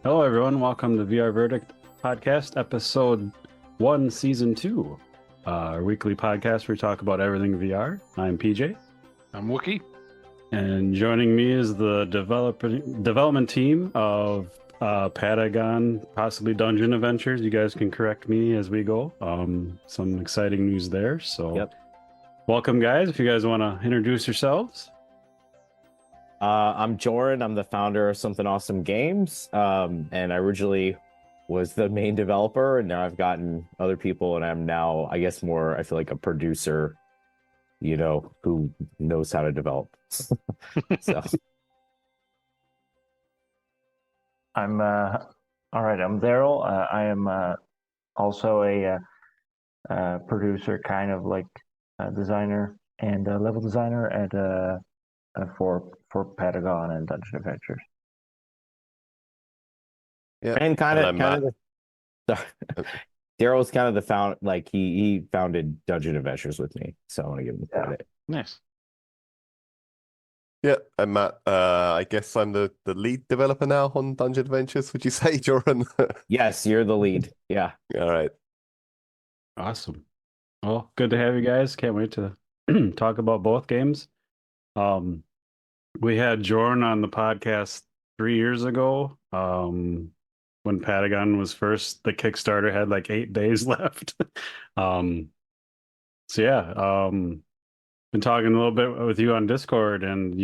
Hello, everyone. Welcome to VR Verdict Podcast, Episode 1, Season 2, our weekly podcast where we talk about everything VR. I'm PJ. I'm Wookie. And joining me is the development team of Patagon, possibly Dungeon Adventures. You guys can correct me as we go. Some exciting news there. So, Welcome, guys. If you guys want to introduce yourselves. I'm Joren. I'm the founder of Something Awesome Games, and I originally was the main developer, and now I've gotten other people, and I'm now, I guess, more, I feel like a producer, who knows how to develop. So I'm all right. I'm Daryl. I am also a producer, kind of like a designer and a level designer at for Patagon and Dungeon Adventures. Yeah, and kind of Daryl's kind of the found, like he founded Dungeon Adventures with me, so I want to give him credit. Nice. Yeah, I'm Matt. I guess I'm the lead developer now on Dungeon Adventures. Would you say, Joren? Yes, you're the lead. Yeah. All right. Awesome. Well, good to have you guys. Can't wait to talk about both games. We had Joren on the podcast 3 years ago. When Patagon was first, the Kickstarter had like 8 days left. Been talking a little bit with you on Discord, and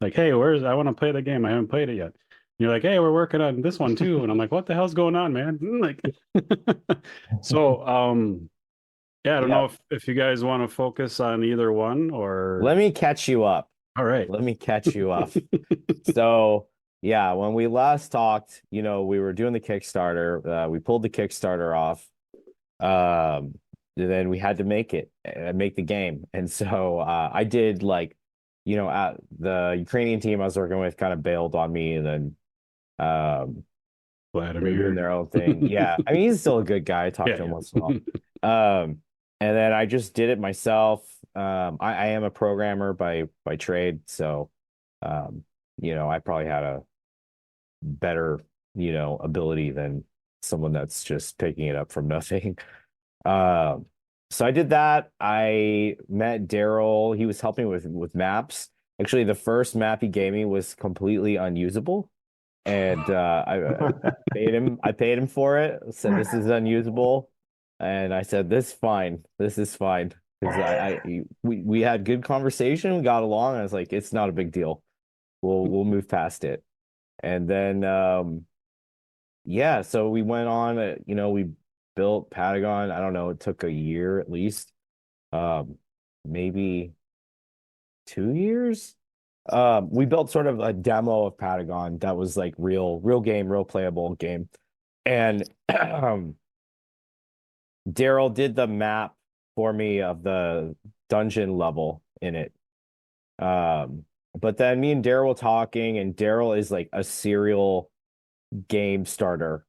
like, hey, I want to play the game. I haven't played it yet. And you're like, hey, we're working on this one too. And I'm like, what the hell's going on, man? Like, I don't know if you guys want to focus on either one or. Let me catch you up. All right. Let me catch you up. So, yeah, when we last talked, we were doing the Kickstarter. We pulled the Kickstarter off. Then we had to make the game. And so I did the Ukrainian team I was working with kind of bailed on me, and then they're doing their own thing. Yeah. I mean, he's still a good guy. I talk to him once in a while. And then I just did it myself. I am a programmer by trade, so I probably had a better ability than someone that's just picking it up from nothing. So I did that. I met Daryl. He was helping with maps. Actually, the first map he gave me was completely unusable, and I paid him. I paid him for it. Said this is unusable, and I said this is fine. Because we had good conversation, we got along. I was like, it's not a big deal. We'll move past it. And then so we went on. We built Patagon. I don't know. It took a year at least, maybe 2 years. We built sort of a demo of Patagon that was like real game, real playable game, and Daryl did the map for me of the dungeon level in it. But then me and Daryl were talking, and Daryl is like a serial game starter.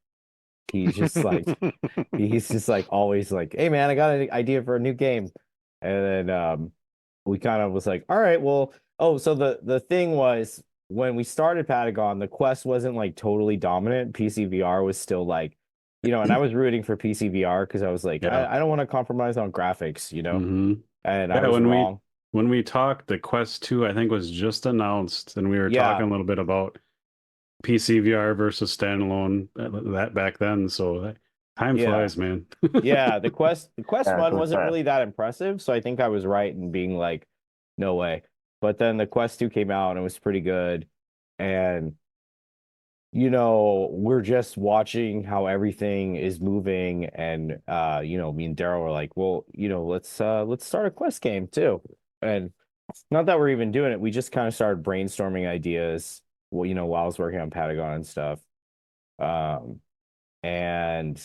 He's just like always like, hey man, I got an idea for a new game. And then we kind of was like, all right, well, so the thing was, when we started Patagon, the Quest wasn't like totally dominant. PC VR was still like, and I was rooting for PC VR because I was like, I don't want to compromise on graphics, Mm-hmm. And I was wrong. When we talked, the Quest 2, I think, was just announced, and we were talking a little bit about PC VR versus standalone that back then. So time flies, man. Yeah, the Quest 1 wasn't really that impressive, so I think I was right in being like, no way. But then the Quest 2 came out and it was pretty good, and we're just watching how everything is moving, and me and Daryl were like, well, let's start a Quest game too. And not that we're even doing it, we just kind of started brainstorming ideas, while I was working on Patagon and stuff. And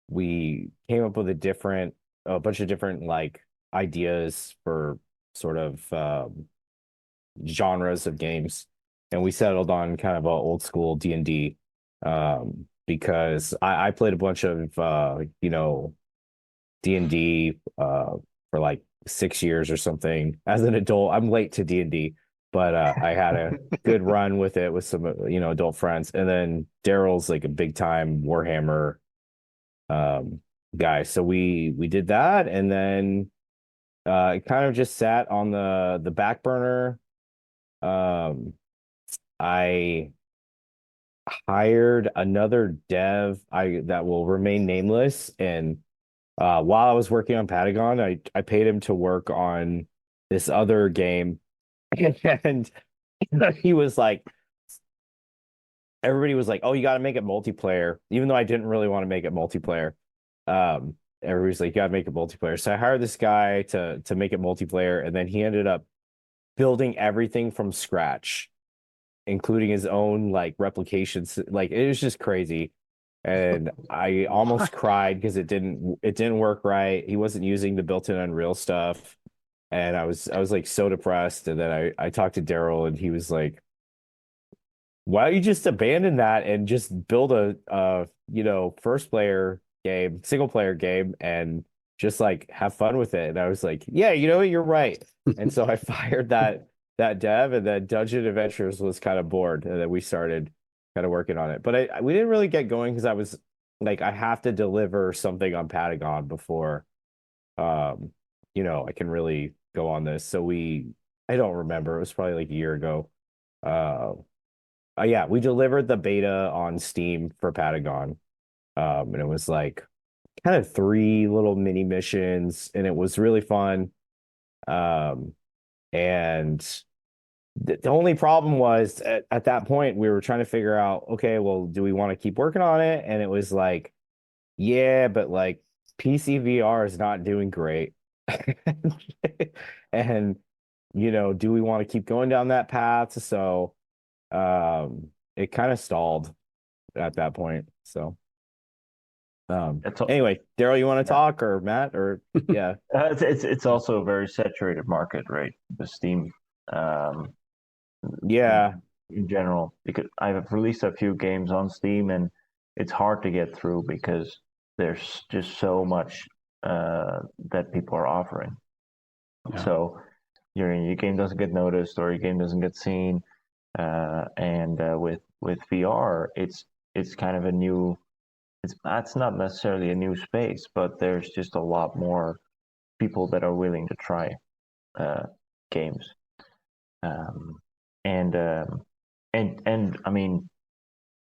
we came up with a bunch of different like ideas for sort of genres of games. And we settled on kind of a old school D&D, because I played a bunch of D&D for like 6 years or something as an adult. I'm late to D&D, but I had a good run with it with some adult friends, and then Daryl's like a big time Warhammer um guy, so we did that, and then it kind of just sat on the back burner. I hired another dev I that will remain nameless, and while I was working on Patagon, I paid him to work on this other game, and he was like, everybody was like, "Oh, you got to make it multiplayer," even though I didn't really want to make it multiplayer. Everybody's like, "You got to make it multiplayer." So I hired this guy to make it multiplayer, and then he ended up building everything from scratch, including his own like replications. Like it was just crazy. And I almost cried because it didn't work right. He wasn't using the built-in Unreal stuff. And I was like so depressed. And then I talked to Daryl, and he was like, why don't you just abandon that and just build a first player game, single player game, and just like have fun with it? And I was like, yeah, you know what, you're right. And so I fired that dev, and then Dungeon Adventures was kind of bored, and then we started kind of working on it. But we didn't really get going because I was like, I have to deliver something on Patagon before um I can really go on this. So I don't remember. It was probably like a year ago. Uh, yeah, we delivered the beta on Steam for Patagon. And it was like kind of three little mini missions, and it was really fun. Um, and the only problem was at that point we were trying to figure out, okay, well, do we want to keep working on it? And it was like, yeah, but like PC VR is not doing great. And do we want to keep going down that path? So it kind of stalled at that point. So anyway, Daryl, you want to talk, or Matt, or yeah? It's also a very saturated market, right? The Steam, um, Yeah, in general, because I've released a few games on Steam, and it's hard to get through because there's just so much that people are offering. Yeah. So your game doesn't get noticed, or your game doesn't get seen. And with VR, it's kind of a new. That's not necessarily a new space, but there's just a lot more people that are willing to try games. Um, and I mean,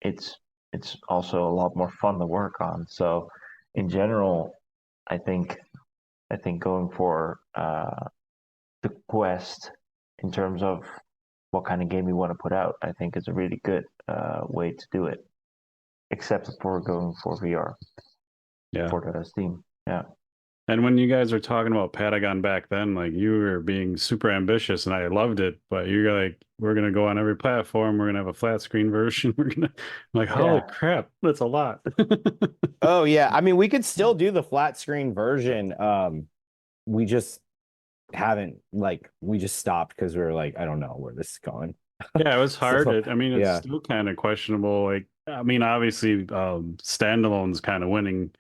it's it's also a lot more fun to work on. So in general, I think I think going for the Quest in terms of what kind of game you want to put out, I think is a really good way to do it. Except for going for VR Yeah. for the Steam. Yeah. And when you guys were talking about Patagon back then, like you were being super ambitious and I loved it, but you're like, we're gonna go on every platform, we're gonna have a flat screen version, I'm like, holy crap, that's a lot. Oh yeah, I mean, we could still do the flat screen version. We just haven't, we just stopped because we were like, I don't know where this is going. Yeah, it was hard. So, I mean, it's yeah. still kind of questionable. Like, I mean, obviously, standalone's kind of winning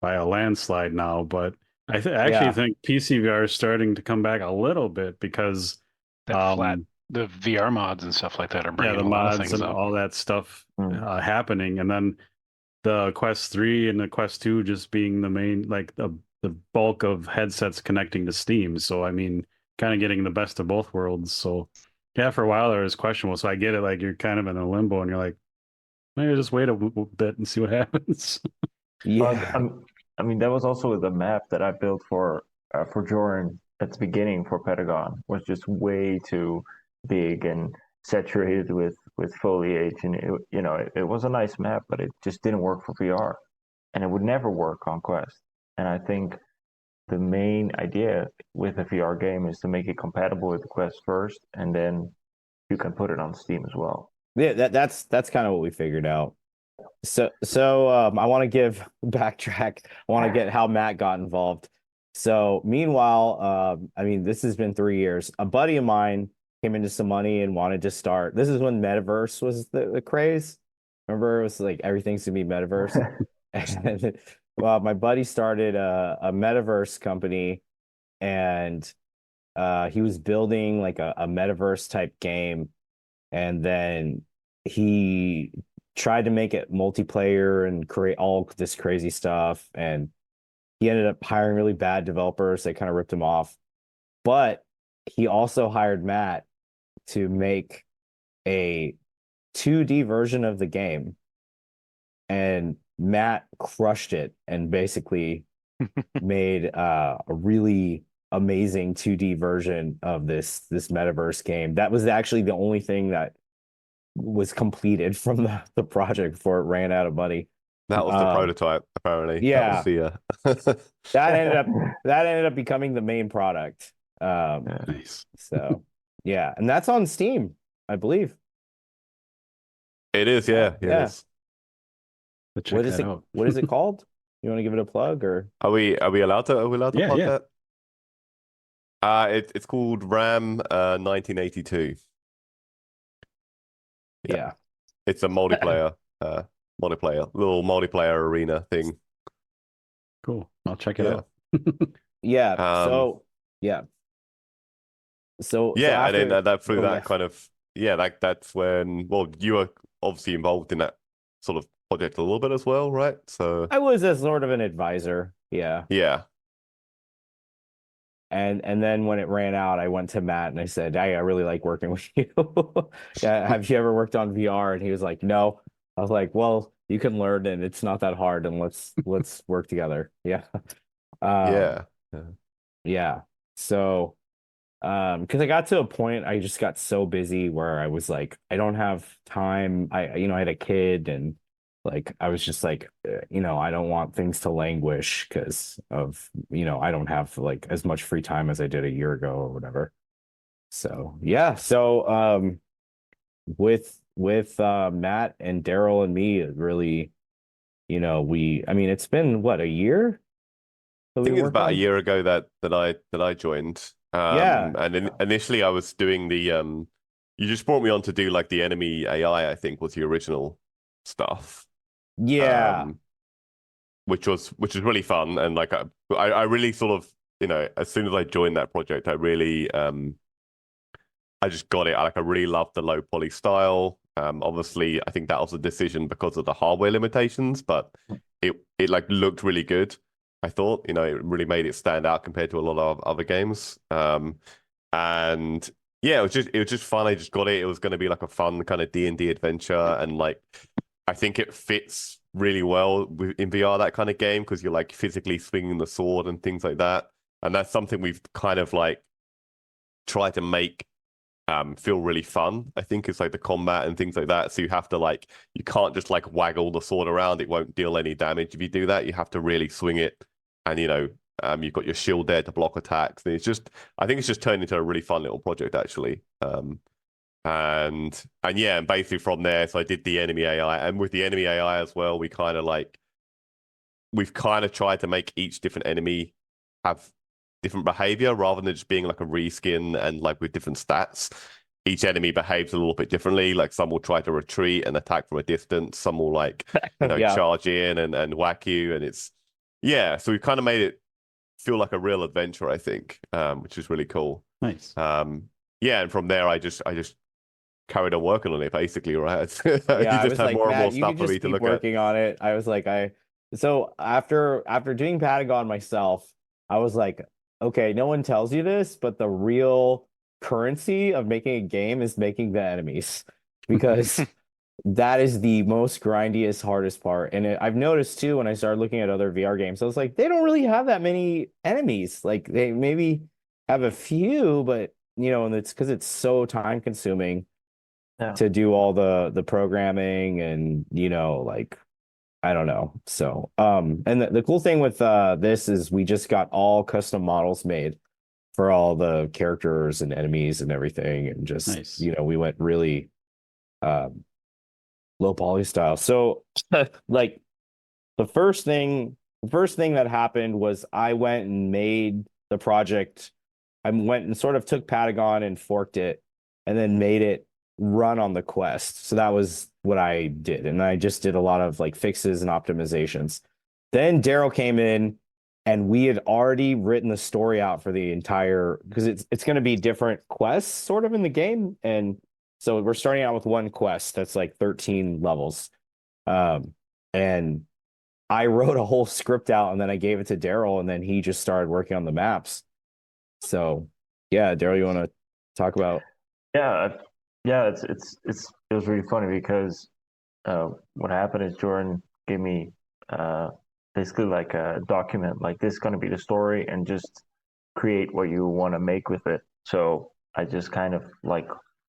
by a landslide now, but actually Yeah. think PCVR is starting to come back a little bit because the VR mods and stuff like that are bringing the a lot of mods things and up. all that stuff happening, and then the Quest 3 and the Quest 2 just being the main, like the bulk of headsets connecting to Steam. So I mean, kind of getting the best of both worlds. So yeah, for a while there was questionable. So I get it, like you're kind of in a limbo and you're like, maybe just wait a bit and see what happens. Yeah. I mean, that was also the map that I built for Joren at the beginning for Patagon was just way too big and saturated with foliage, and it was a nice map, but it just didn't work for VR, and it would never work on Quest. And I think the main idea with a VR game is to make it compatible with the Quest first, and then you can put it on Steam as well. Yeah, that's kind of what we figured out. So I want to backtrack. I want to get how Matt got involved. So meanwhile, I mean, this has been 3 years. A buddy of mine came into some money and wanted to start. This is when Metaverse was the craze. Remember, it was like everything's gonna be Metaverse. And well, my buddy started a Metaverse company, and He was building like a metaverse type game, and then he tried to make it multiplayer and create all this crazy stuff. And he ended up hiring really bad developers. They kind of ripped him off. But he also hired Matt to make a 2D version of the game. And Matt crushed it and basically made a really amazing 2D version of this metaverse game. That was actually the only thing that was completed from the project before it ran out of money. That was the prototype, apparently. Yeah. That was the, that ended up becoming the main product. Nice. So yeah, and that's on Steam, I believe. It is, yeah. Yeah. But check that out. What is it called? You want to give it a plug, or Are we allowed to Yeah, plug yeah. that? It's called RAM 1982. yeah. It's a multiplayer little multiplayer arena thing. Cool. I'll check it Yeah. out. Yeah. Um, So yeah. So Yeah, after, and then that through oh, that yeah. kind of that's when, well, you were obviously involved in that sort of project a little bit as well, right? So I was a sort of an advisor. Yeah. yeah. And then when it ran out, I went to Matt and I said, "Hey, I really like working with you. Yeah, have you ever worked on VR?" And he was like, "No." I was like, "Well, you can learn and it's not that hard, and let's work together." Yeah. Yeah. Yeah. So because I got to a point, I just got so busy where I was like, I don't have time. I had a kid, and like I was just like, I don't want things to languish because of, I don't have like as much free time as I did a year ago or whatever. So yeah. So with Matt and Daryl and me, it really, I mean, it's been what, a year that I we think it's worked about a on? year ago that I joined. Yeah. Initially I was doing the you just brought me on to do like the enemy AI, I think was the original stuff. Yeah. Um, which was really fun, and like I really sort of, as soon as I joined that project, I just got it. I really loved the low poly style. Obviously, I think that was a decision because of the hardware limitations, but it like looked really good. I thought, it really made it stand out compared to a lot of other games. And yeah, it was just fun. I just got it. It was going to be like a fun kind of D&D adventure, and like I think it fits really well in VR, that kind of game, because you're like physically swinging the sword and things like that. And that's something we've kind of like tried to make feel really fun. I think it's like the combat and things like that. So you can't just like waggle the sword around. It won't deal any damage if you do that. You have to really swing it, and you've got your shield there to block attacks. And I think it's just turned into a really fun little project actually. And yeah, and basically from there, so I did the enemy AI, and with the enemy AI as well, we've kind of tried to make each different enemy have different behavior rather than just being like a reskin and like with different stats. Each enemy behaves a little bit differently. Like some will try to retreat and attack from a distance. Some will like, Yeah. charge in and whack you. And so we kind of made it feel like a real adventure, I think, which is really cool. Nice. Yeah, and from there, I just carried on working on it basically, right? Yeah, You I just was had like, more and Matt, more you stuff could for me just to keep look at. working on it. I was like, so after doing Patagon myself, I was like, okay, no one tells you this, but the real currency of making a game is making the enemies, because that is the most grindiest, hardest part. And I've noticed too, when I started looking at other VR games, I was like, they don't really have that many enemies. Like they maybe have a few, but and it's because it's so time consuming Yeah. to do all the programming, and like I don't know. So and the cool thing with this is we just got all custom models made for all the characters and enemies and everything, and just Nice. we went really low poly style. So like the first thing that happened was I went and made the project. I went and sort of took Patagon and forked it, and then made it run on the Quest. So that was what I did. And I just did a lot of like fixes and optimizations. Then Daryl came in and we had already written the story out for the entire, because it's going to be different quests sort of in the game, and so we're starting out with one quest that's like 13 levels, and I wrote a whole script out, and then I gave it to Daryl, and then he just started working on the maps. So yeah, Daryl, you want to talk about? Yeah, yeah. It was really funny because what happened is Jordan gave me basically like a document, like this is going to be the story, and just create what you want to make with it. So I just kind of like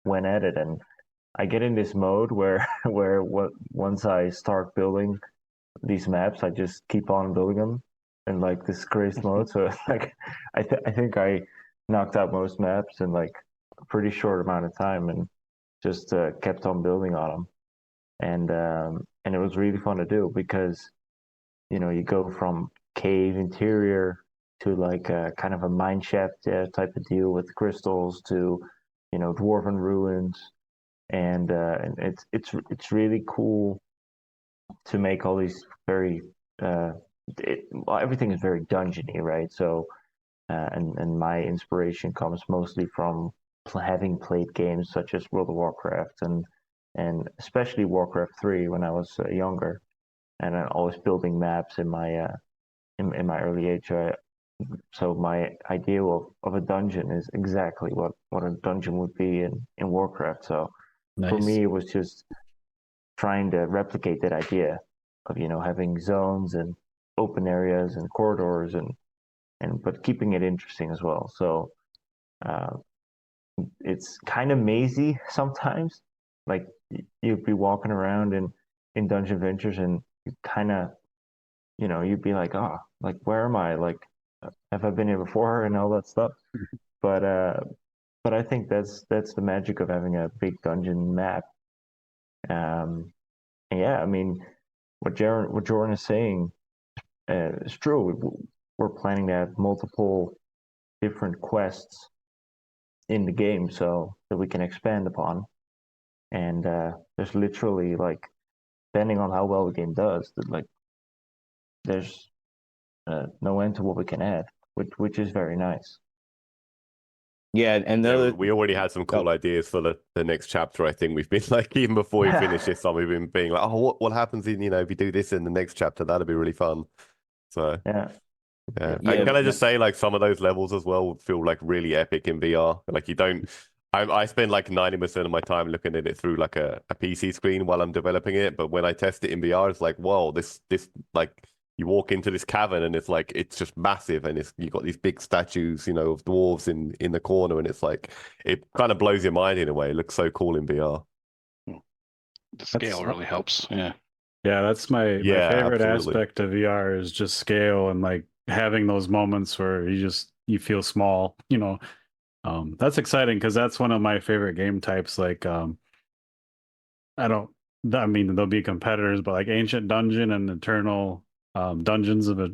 went at it, and I get in this mode where once I start building these maps, I just keep on building them in like this crazy mode. So like I think I knocked out most maps in like a pretty short amount of time, and just kept on building on them. And it was really fun to do because you go from cave interior to like a kind of a mine shaft type of deal with crystals to dwarven ruins, and it's really cool to make all these very well, everything is very dungeony, right? So and my inspiration comes mostly from having played games such as World of Warcraft and especially Warcraft 3 when I was younger, and I'm always building maps in my early age. So my idea of a dungeon is exactly what a dungeon would be in Warcraft. So for Nice. me, it was just trying to replicate that idea of having zones and open areas and corridors and but keeping it interesting as well. So uh, it's kind of mazy sometimes. Like you'd be walking around in Dungeon Ventures, and you kind of you'd be like, oh, like where am I? Like have I been here before and all that stuff? But but I think that's the magic of having a big dungeon map. Um, and yeah, I mean, what Joren is saying is true. We're planning to have multiple different quests in the game so that we can expand upon. And there's literally like, depending on how well the game does, that like there's no end to what we can add, which is very nice. Yeah, and the We already had some cool ideas for the next chapter. I think we've been like, even before we finish this one, we've been being like, oh, what happens in, if you do this in the next chapter, that'd be really fun. So Yeah. yeah. Yeah, And can I just say, like, some of those levels as well would feel like really epic in VR. Like you don't I spend like 90% of my time looking at it through like a PC screen while I'm developing it. But when I test it in VR, it's like, whoa, this like you walk into this cavern and it's like it's just massive, and it's you got these big statues, of dwarves in the corner, and it's like it kind of blows your mind in a way. It looks so cool in VR. The scale really helps. Yeah. Yeah, that's my Yeah, favorite absolutely. aspect of VR is just scale and like having those moments where you feel small, That's exciting because that's one of my favorite game types. Like I don't I mean there'll be competitors, but like Ancient Dungeon and Eternal Dungeons of it,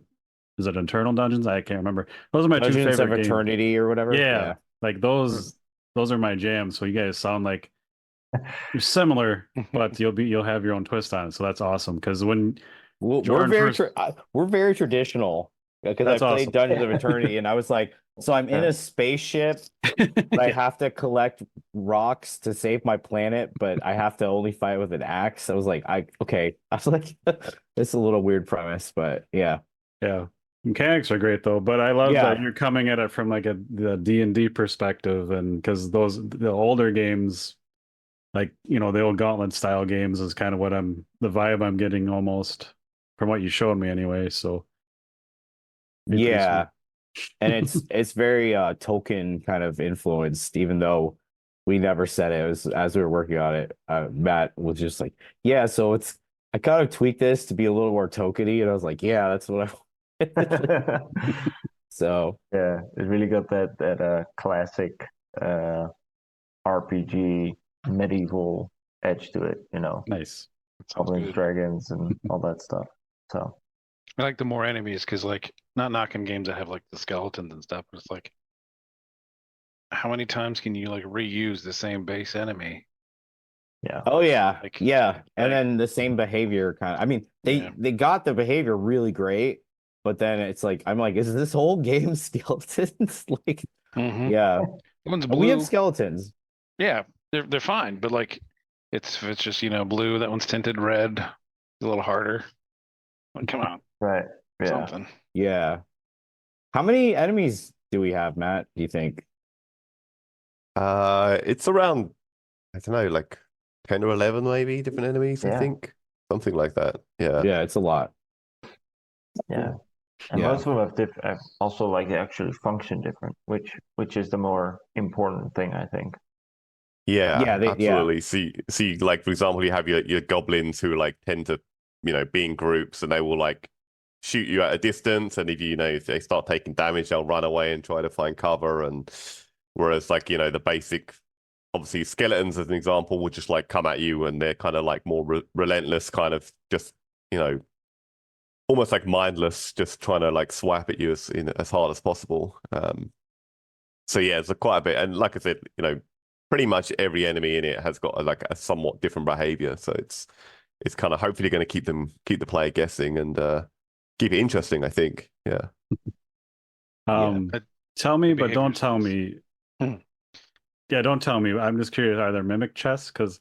is it Eternal Dungeons? I can't remember. Those are my two Dungeons of favorite games. Eternity or whatever. Yeah, like those are my jams. So you guys sound like you're similar, but you'll have your own twist on it. So that's awesome. Because when we're Joren very first, we're very traditional because I that's played awesome. Dungeons of Eternity, and I was like, so I'm in a spaceship, but I have to collect rocks to save my planet, but I have to only fight with an axe. I was like, okay. I was like, it's a little weird premise, but yeah. Yeah. Mechanics are great though, but I love Yeah. that you're coming at it from like the D&D perspective, and because the older games, like the old Gauntlet style games, is kind of the vibe I'm getting almost from what you showed me anyway. So be pretty Yeah. sweet. And it's very Tolkien kind of influenced, even though we never said it. It was as we were working on it, Matt was just like, yeah, so I kind of tweaked this to be a little more Tolkien-y, and I was like, yeah, that's what I so Yeah, it really got that classic RPG medieval edge to it, Nice. goblins, dragons, and all that stuff. So I like the more enemies because, like, not knocking games that have like the skeletons and stuff, but it's like, how many times can you like reuse the same base enemy? yeah. oh yeah, Like, yeah, and like- then the same behavior kind of. I mean, they got the behavior really great, but then it's like I'm like, is this whole game skeletons? Like, Mhm. yeah, One's and we have blue. skeletons. Yeah, they're fine, but like if it's just blue, that one's tinted red. It's a little harder. Like, come on, Right. Yeah. something. Yeah. How many enemies do we have, Matt? Do you think? It's around, I don't know, like 10 or 11 maybe different enemies, I Yeah. think. Something like that. Yeah. Yeah, it's a lot. Yeah. And Yeah. most of them have also like they actually function different, which is the more important thing, I think. Yeah, Yeah, absolutely. See, like for example, you have your goblins who like tend to, be in groups and they will like shoot you at a distance, and if they start taking damage, they'll run away and try to find cover. And whereas like, the basic, obviously skeletons as an example will just like come at you and they're kind of like more relentless, kind of just, almost like mindless, just trying to like swipe at you as hard as possible. So yeah, it's quite a bit, and like I said, pretty much every enemy in it has got like a somewhat different behavior. So it's kind of hopefully going to keep the player guessing and keep it interesting, I think. Yeah. Tell me, but don't Behavior's tell nice. me. Hmm. Yeah, don't tell me. I'm just curious. Are there mimic chests? Because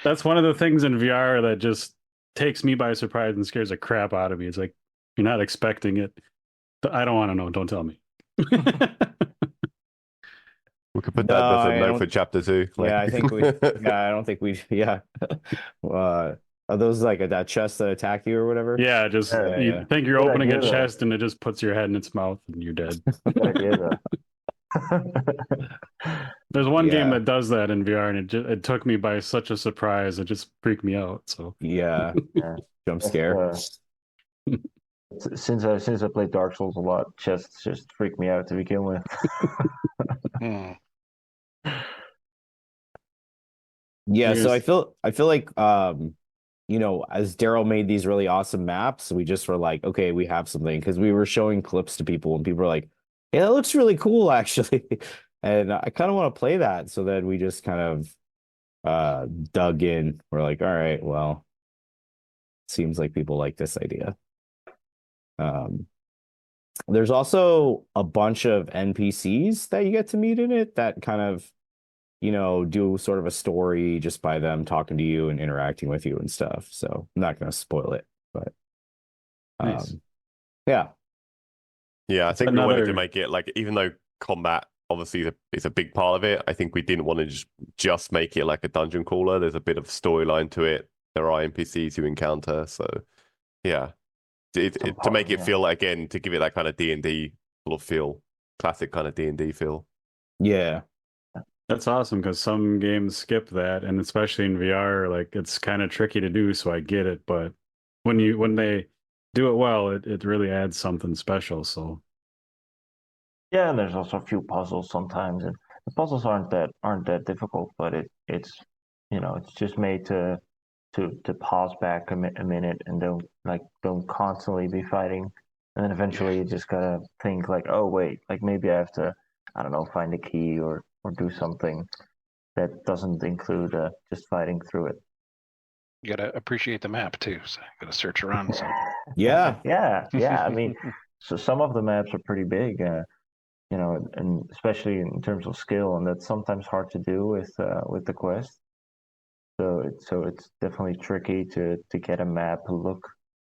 that's one of the things in VR that just takes me by surprise and scares the crap out of me. It's like you're not expecting it. I don't want to know. Don't tell me. We could put No, that as a I note for don't. chapter 2. Yeah, I think we. Yeah, I don't think we. Yeah. Are those like that chest that attack you or whatever? Yeah, just Yeah, you yeah. think you're Good opening a idea, though. chest and it just puts your head in its mouth and you're dead. Good idea, though. There's one game Yeah. that does that in VR and it took me by such a surprise. It just freaked me out. So Yeah. Yeah. Jump That's, scare. Since I played Dark Souls a lot, chests just freak me out to begin with. Hmm. Yeah, so Here's- I feel like as Daryl made these really awesome maps, we just were like, okay, we have something because we were showing clips to people and people were like, hey, that looks really cool actually. And I kind of want to play that. So then we just kind of dug in. We're like, all right, well, seems like people like this idea. There's also a bunch of NPCs that you get to meet in it that kind of do sort of a story just by them talking to you and interacting with you and stuff. So I'm not going to spoil it, but Nice. Yeah. Yeah, I think we wanted to Another- make it like, even though combat obviously is a big part of it, I think we didn't want to just make it like a dungeon crawler. There's a bit of storyline to it. There are NPCs you encounter, so yeah, to make it feel again, to give it that kind of D&D sort of feel, classic kind of D&D feel. Yeah. That's awesome because some games skip that, and especially in VR, like it's kind of tricky to do, so I get it. But when they do it well, it really adds something special. So Yeah, and there's also a few puzzles sometimes, and the puzzles aren't that difficult, but it's just made to pause back a minute and don't constantly be fighting, and then eventually you just gotta think like, oh wait, like maybe I have to, I don't know, find a key or do something that doesn't include just fighting through it. You gotta appreciate the map too. So you gotta search around. So. Yeah. yeah. I mean, so some of the maps are pretty big, and especially in terms of skill, and that's sometimes hard to do with the quest. So it's definitely tricky to get a map to look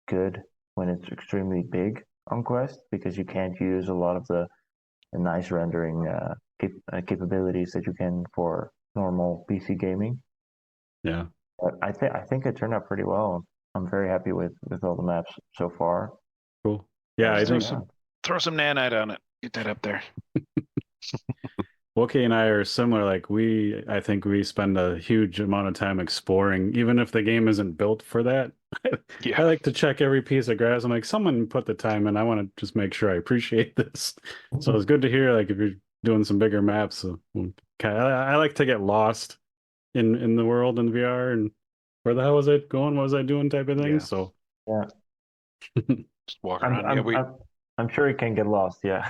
good when it's extremely big on Quest because you can't use a lot of the nice rendering capabilities that you can for normal PC gaming. yeah, But I think it turned out pretty well. I'm very happy with all the maps so far. cool. Yeah, I Throw think throw some nanite on it. Get that up there. Wookie and I are similar. Like I think we spend a huge amount of time exploring, even if the game isn't built for that. Yeah. I like to check every piece of grass. I'm like, someone put the time in. I want to just make sure I appreciate this. So it's good to hear, like, if you're doing some bigger maps. So, I like to get lost in the world in VR and where the hell was it going? What was I doing? Type of thing. Yeah. So Yeah, Just walk around. I'm sure you can get lost. Yeah.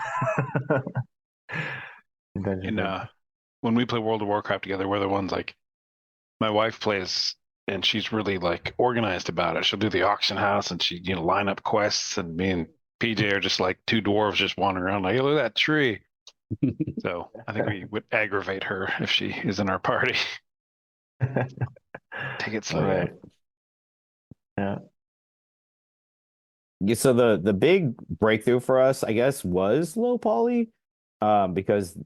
When we play World of Warcraft together, we're the ones like my wife plays and she's really like organized about it. She'll do the auction house and she, line up quests, and me and PJ are just like two dwarves just wandering around like, hey, look at that tree. So I think we would aggravate her if she is in our party. Take it slow. Right. Yeah. Yeah, so the big breakthrough for us, I guess, was low poly, because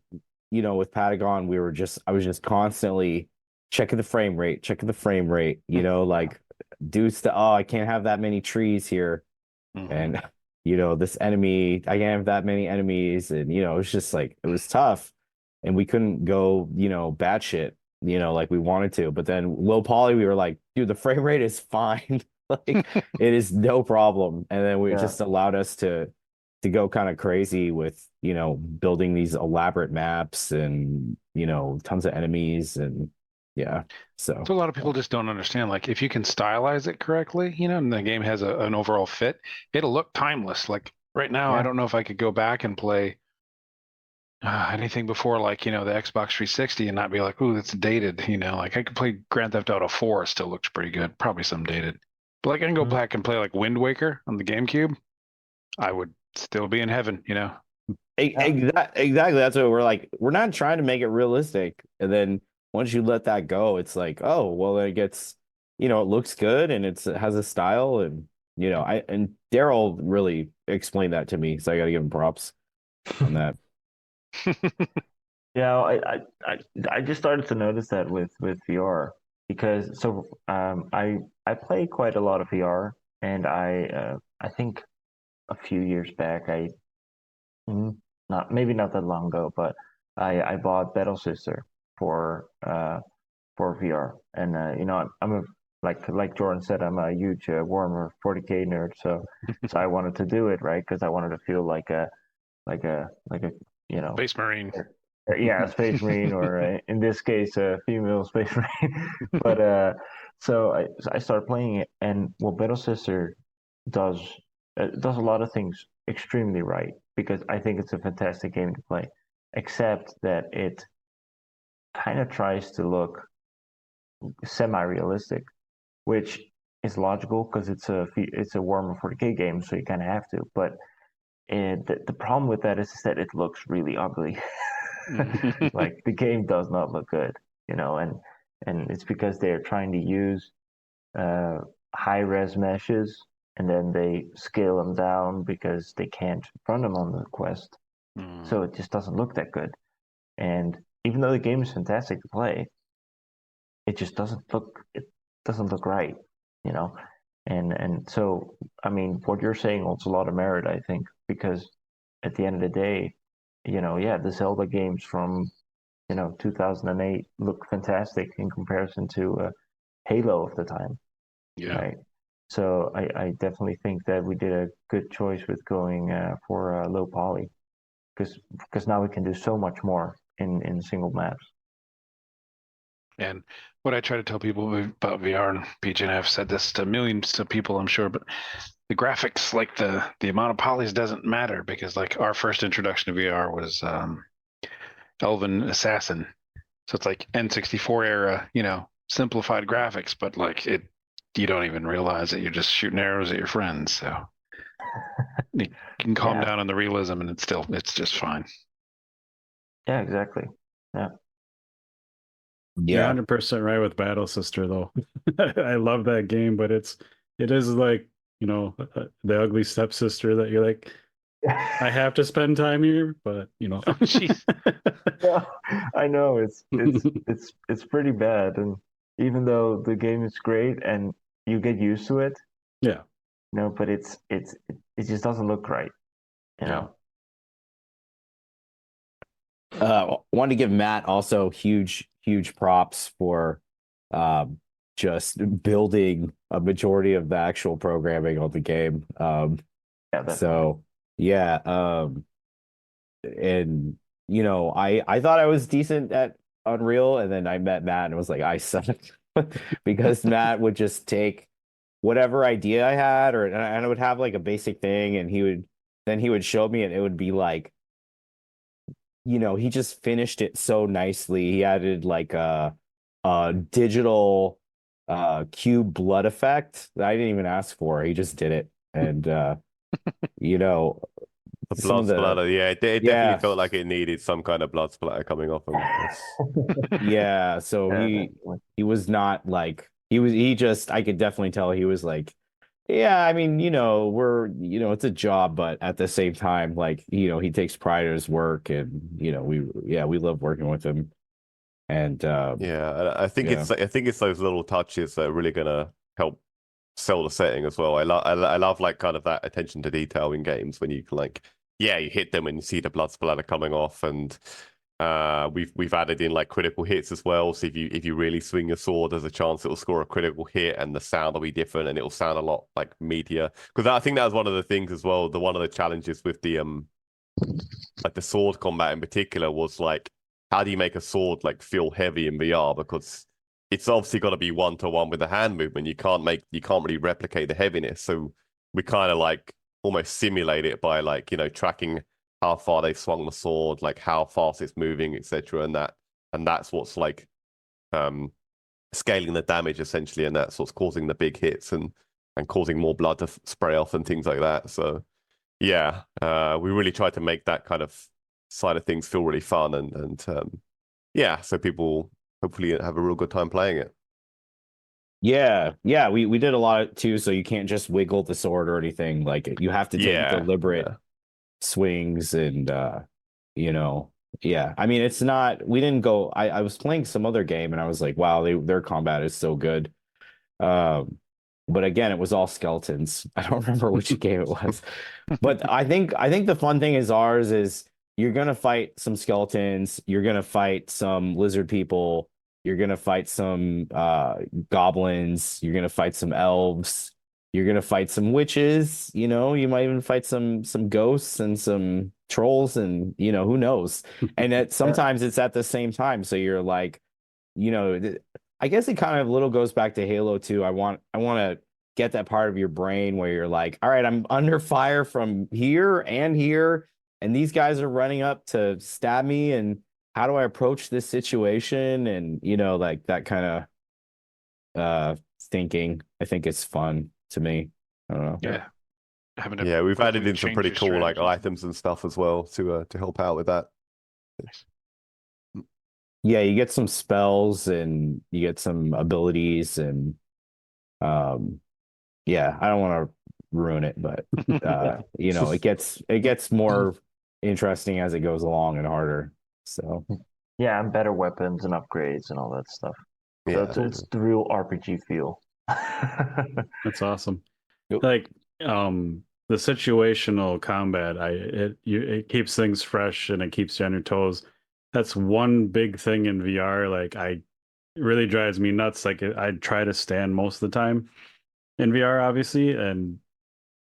with Patagon, I was just constantly checking the frame rate, like oh, I can't have that many trees here, and this enemy, I can't have that many enemies, and it was just like it was tough, and we couldn't go batshit, like we wanted to, but then low poly, we were like, dude, the frame rate is fine. Like it is no problem. And then we just allowed us to go kind of crazy with, building these elaborate maps and, tons of enemies and yeah. So a lot of people just don't understand. Like if you can stylize it correctly, and the game has an overall fit, it'll look timeless. Like right now, I don't know if I could go back and play anything before like, the Xbox 360 and not be like, ooh, that's dated. Like I could play Grand Theft Auto 4, it still looks pretty good. Probably some dated. But like I can go back and play like Wind Waker on the GameCube, I would still be in heaven, Exactly. That's what we're like. We're not trying to make it realistic. And then once you let that go, it's like, oh, well, then it gets, it looks good and it has a style. And, and Daryl really explained that to me. So I got to give him props on that. Yeah, I just started to notice that with VR because I play quite a lot of VR, and I think a few years back not that long ago, but I bought Battle Sister for VR, and I'm a like Jordan said, I'm a huge Warhammer 40K nerd, so I wanted to do it right because I wanted to feel like a Space Marine. Yeah, a Space Marine, or in this case, a female Space Marine. But so I started playing it, and what Battle Sister does does a lot of things extremely right because I think it's a fantastic game to play, except that it kind of tries to look semi-realistic, which is logical because it's a Warhammer 40K game, so you kind of have to. But the problem with that is that it looks really ugly. Like the game does not look good, and it's because they're trying to use high res meshes, and then they scale them down because they can't run them on the Quest. So it just doesn't look that good. And even though the game is fantastic to play, it just doesn't look right, And so I mean, what you're saying holds a lot of merit, I think, because at the end of the day, the Zelda games from 2008 look fantastic in comparison to Halo of the time. Yeah. Right. So I definitely think that we did a good choice with going for low poly because now we can do so much more in single maps. And what I try to tell people about VR, and PJ and I have said this to millions of people, I'm sure, but the graphics, like the amount of polys doesn't matter because like our first introduction to VR was Elven Assassin. So it's like N64 era, simplified graphics, but like you don't even realize that you're just shooting arrows at your friends. So you can calm down on the realism and it's just fine. Yeah, exactly. Yeah. You're 100% right with Battle Sister, though. I love that game, but it is like, the ugly stepsister that you're like, I have to spend time here, but Jeez. I know it's pretty bad, and even though the game is great and you get used to it, yeah, but it just doesn't look right, Wanted to give Matt also huge props for just building a majority of the actual programming on the game. So yeah, and I thought I was decent at Unreal, and then I met Matt and was like, I suck because Matt would just take whatever idea I had, and I would have like a basic thing, and he would show me, and it would be like, he just finished it so nicely. He added like a digital cube blood effect that I didn't even ask for. He just did it. And you know, The some blood of the splatter, yeah, it definitely yeah, felt like it needed some kind of blood splatter coming off him. That's yeah. So he was not like he just I could definitely tell he was like, yeah, I mean, it's a job, but at the same time, like, he takes pride in his work and we love working with him. And yeah. yeah. I think it's those little touches that are really gonna help sell the setting as well. I love like kind of that attention to detail in games when you can like, yeah, you hit them and you see the blood splatter coming off, and we've added in like critical hits as well. So if you really swing your sword, there's a chance it'll score a critical hit, and the sound will be different, and it'll sound a lot like meteor. Because I think that was one of the things as well. One of the challenges with the like the sword combat in particular was like, how do you make a sword like feel heavy in VR? Because it's obviously got to be 1-to-1 with the hand movement. You can't really replicate the heaviness. So we kind of like almost simulate it by like, tracking how far they swung the sword, like how fast it's moving, etc. And that's what's like um scaling the damage essentially, and that's what's causing the big hits and causing more blood to spray off and things like that. So yeah, we really tried to make that kind of side of things feel really fun, and yeah, so people hopefully have a real good time playing it. Yeah, we did a lot too, so you can't just wiggle the sword or anything. Like you have to take Yeah, deliberate yeah, swings and you know, yeah. I mean, it's not we didn't go I was playing some other game and I was like, wow, their combat is so good. Um, but again, it was all skeletons. I don't remember which game it was. But I think the fun thing is ours is you're gonna fight some skeletons, you're gonna fight some lizard people, you're gonna fight some goblins, you're gonna fight some elves, you're gonna fight some witches, you might even fight some ghosts and some trolls and who knows. And sometimes it's at the same time. So you're like, you know, th- I guess it kind of a little goes back to Halo 2. I want to get that part of your brain where you're like, all right, I'm under fire from here, and these guys are running up to stab me, and how do I approach this situation? And like that kind of thinking. I think it's fun to me. I don't know. Yeah. Having to yeah. We've added quickly in some change pretty your cool like strategy. items and stuff as well to help out with that. Yeah, you get some spells and you get some abilities and um yeah, I don't want to ruin it, but it gets more interesting as it goes along and harder. So Yeah, and better weapons and upgrades and all that stuff. So Yeah, it's the real RPG feel. That's awesome. Yep. Like the situational combat, it keeps things fresh and it keeps you on your toes. That's one big thing in VR. Like it really drives me nuts. Like I try to stand most of the time in VR, obviously, and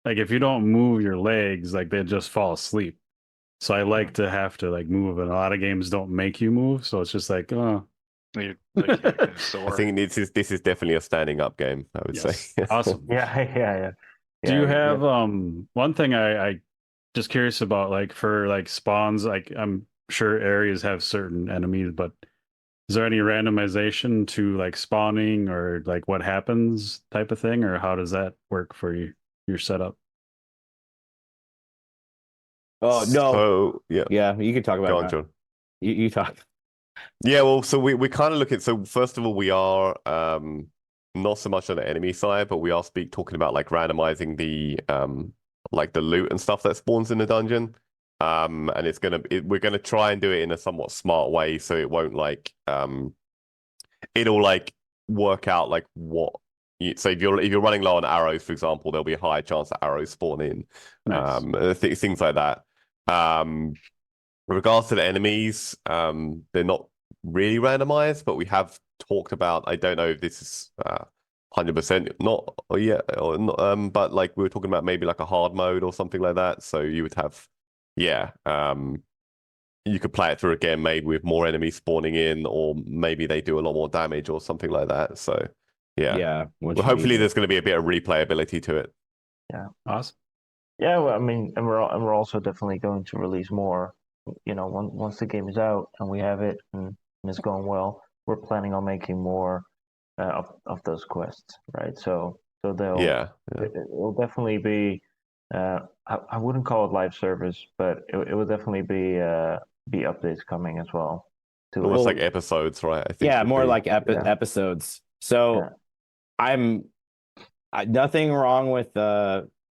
like if you don't move your legs, like they just fall asleep. So I like to have to like move, and a lot of games don't make you move, so it's just like, oh. You're like you're kind of I sore. think this is definitely a standing up game, I would say. Yes, awesome. Yeah. Do you Yeah. have one thing I just curious about, like for like spawns, like I'm sure areas have certain enemies, but is there any randomization to like spawning or like what happens type of thing, or how does that work for your setup? oh no, So yeah, yeah, you can talk about go it, on, Matt. John. You talk. Yeah, well, so we kind of look at, so first of all, we are not so much on the enemy side, but we are talking about like randomizing the like the loot and stuff that spawns in the dungeon. And we're gonna try and do it in a somewhat smart way, so it won't like it'll like work out like so if you're running low on arrows, for example, there'll be a higher chance that arrows spawn in. Nice. Things like that. With regards to the enemies, they're not really randomized, but we have talked about. I don't know if this is 100% not, or yeah, or not, but like we were talking about maybe like a hard mode or something like that. So you would have, yeah, you could play it through again, maybe with more enemies spawning in, or maybe they do a lot more damage or something like that. So yeah, Yeah, well, what you hopefully need there's going to be a bit of replayability to it. Yeah. Awesome. Yeah, well, I mean, and we're also definitely going to release more. Once the game is out and we have it and it's going well, we're planning on making more of those quests, right? So they'll Yeah. it will definitely be. I wouldn't call it live service, but it will definitely be updates coming as well to it. Almost like Well, episodes, right? I think yeah, would more be. like Yeah. episodes. So Yeah. nothing wrong with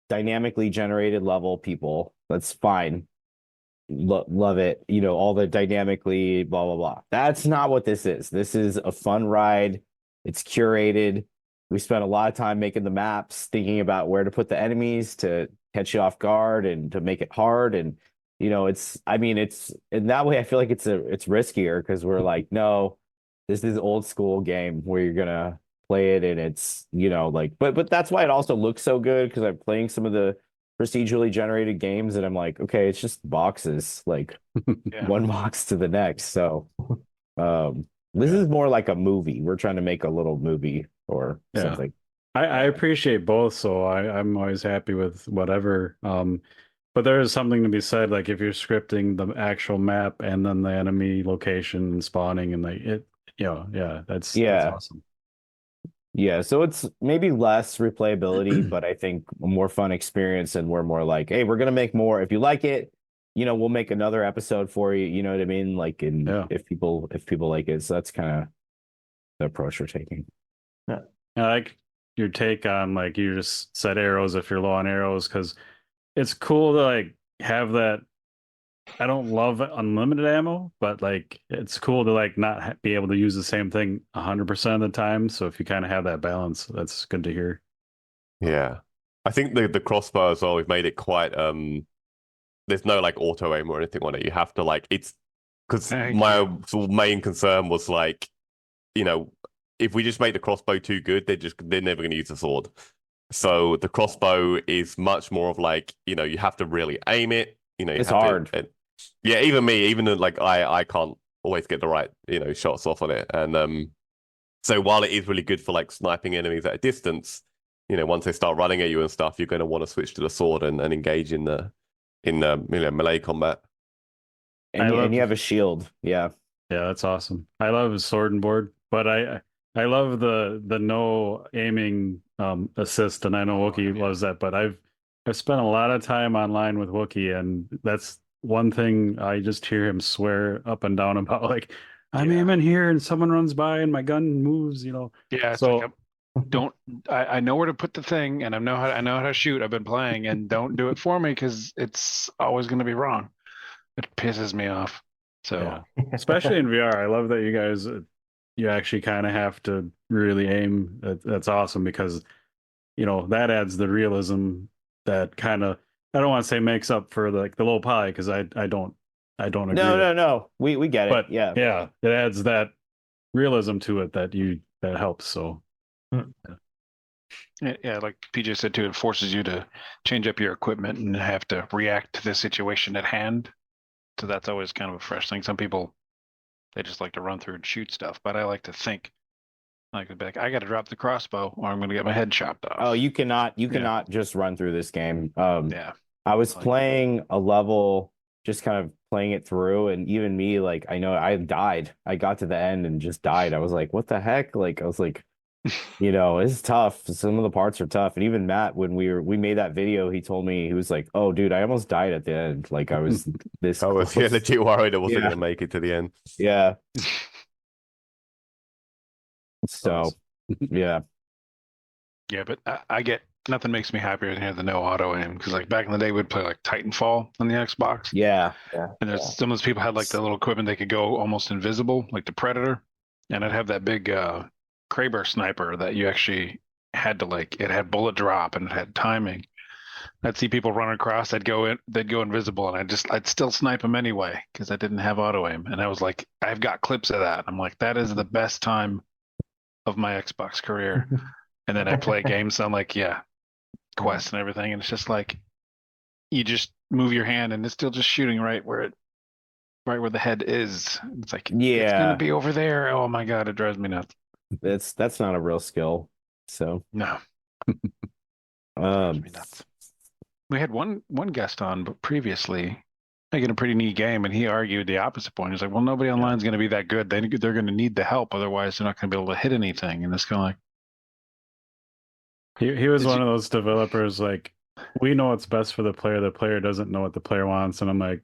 dynamically generated level people. That's fine. Love it. You know, all the dynamically blah blah blah. That's not what this is. This is a fun ride. It's curated. We spent a lot of time making the maps, thinking about where to put the enemies to catch you off guard and to make it hard. And you know, I mean, it's in that way. I feel like it's riskier because we're like, no, this is old school game where you're gonna play it and it's like, but that's why it also looks so good because I'm playing some of the procedurally generated games and I'm like, okay, it's just boxes, like Yeah. one box to the next. So this Yeah. is more like a movie. We're trying to make a little movie or Yeah. something. I appreciate both, so I'm always happy with whatever. But there is something to be said, like if you're scripting the actual map and then the enemy location and spawning and like it, yeah, that's Yeah. awesome. Yeah, so it's maybe less replayability, but I think a more fun experience, and we're more like, hey, we're gonna make more. If you like it, we'll make another episode for you. You know what I mean? Like, and Yeah. if people like it, so that's kind of the approach we're taking. Yeah. I like your take on like you just set arrows if you're low on arrows because it's cool to like have that. I don't love unlimited ammo, but like it's cool to like not be able to use the same thing 100% of the time. So if you kind of have that balance, that's good to hear. Yeah. I think the crossbow as well, we've made it quite there's no like auto aim or anything on it. You have to like it's because Thank my you. sort of main concern was like, you know, if we just make the crossbow too good, they're never going to use the sword. So the crossbow is much more of like, you have to really aim it. You It's have to, hard. yeah, even me, even like I can't always get the right, shots off on it. And so while it is really good for like sniping enemies at a distance, once they start running at you and stuff, you're going to want to switch to the sword and engage in the melee combat. I And you love have a shield. Yeah. Yeah, that's awesome. I love Sword and Board, but I love the no aiming assist, and I know Wookiee Yeah. loves that. But I've spent a lot of time online with Wookiee, and that's one thing I just hear him swear up and down about. Like I'm Yeah. aiming here, and someone runs by, and my gun moves. Yeah, it's like So don't I know where to put the thing and I know how to shoot. I've been playing and don't do it for me because it's always going to be wrong. It pisses me off. So yeah, especially in VR, I love that you guys you actually kind of have to really aim. That's awesome because that adds the realism that kind of I don't want to say makes up for like the low poly because I don't agree No, with no, it. no. We get it. But Yeah. yeah, it adds that realism to it that helps. So yeah, like PJ said too, it forces you to change up your equipment and have to react to the situation at hand. So that's always kind of a fresh thing. Some people they just like to run through and shoot stuff, but I like to think. Like to be like, I got to drop the crossbow, or I'm going to get my head chopped off. Oh, you cannot Yeah. just run through this game. Yeah, I was I like playing a level, just kind of playing it through, and even me, like I know I died. I got to the end and just died. I was like, what the heck? Like I was like, it's tough. Some of the parts are tough. And even Matt, when we made that video, he told me he was like, oh dude, I almost died at the end. Like I was this I was close. legit worried I wasn't Yeah. going to make it to the end. Yeah. So awesome. yeah. Yeah, but I get nothing makes me happier than hearing the no auto aim because like back in the day we'd play like Titanfall on the Xbox, Yeah. and there's some of those people had like the little equipment they could go almost invisible, like the Predator, and I'd have that big Kraber sniper that you actually had to like it had bullet drop and it had timing. I'd see people run across, they'd go invisible, and I'd still snipe them anyway because I didn't have auto aim, and I was like, I've got clips of that. I'm like, that is the best time of my Xbox career. And then I play games, so I'm like, yeah, quests and everything, and it's just like you just move your hand and it's still just shooting right where the head is. It's like it's gonna Yeah. be over there. Oh my god, it drives me nuts. That's not a real skill. So No, it drives um me nuts. We had one guest on, but previously, making a pretty neat game, and he argued the opposite point. He's like, well, nobody online is going to be that good. They're going to need the help, otherwise they're not going to be able to hit anything. And it's kind of like he was one of those developers like, we know what's best for the player doesn't know what the player wants, and I'm like,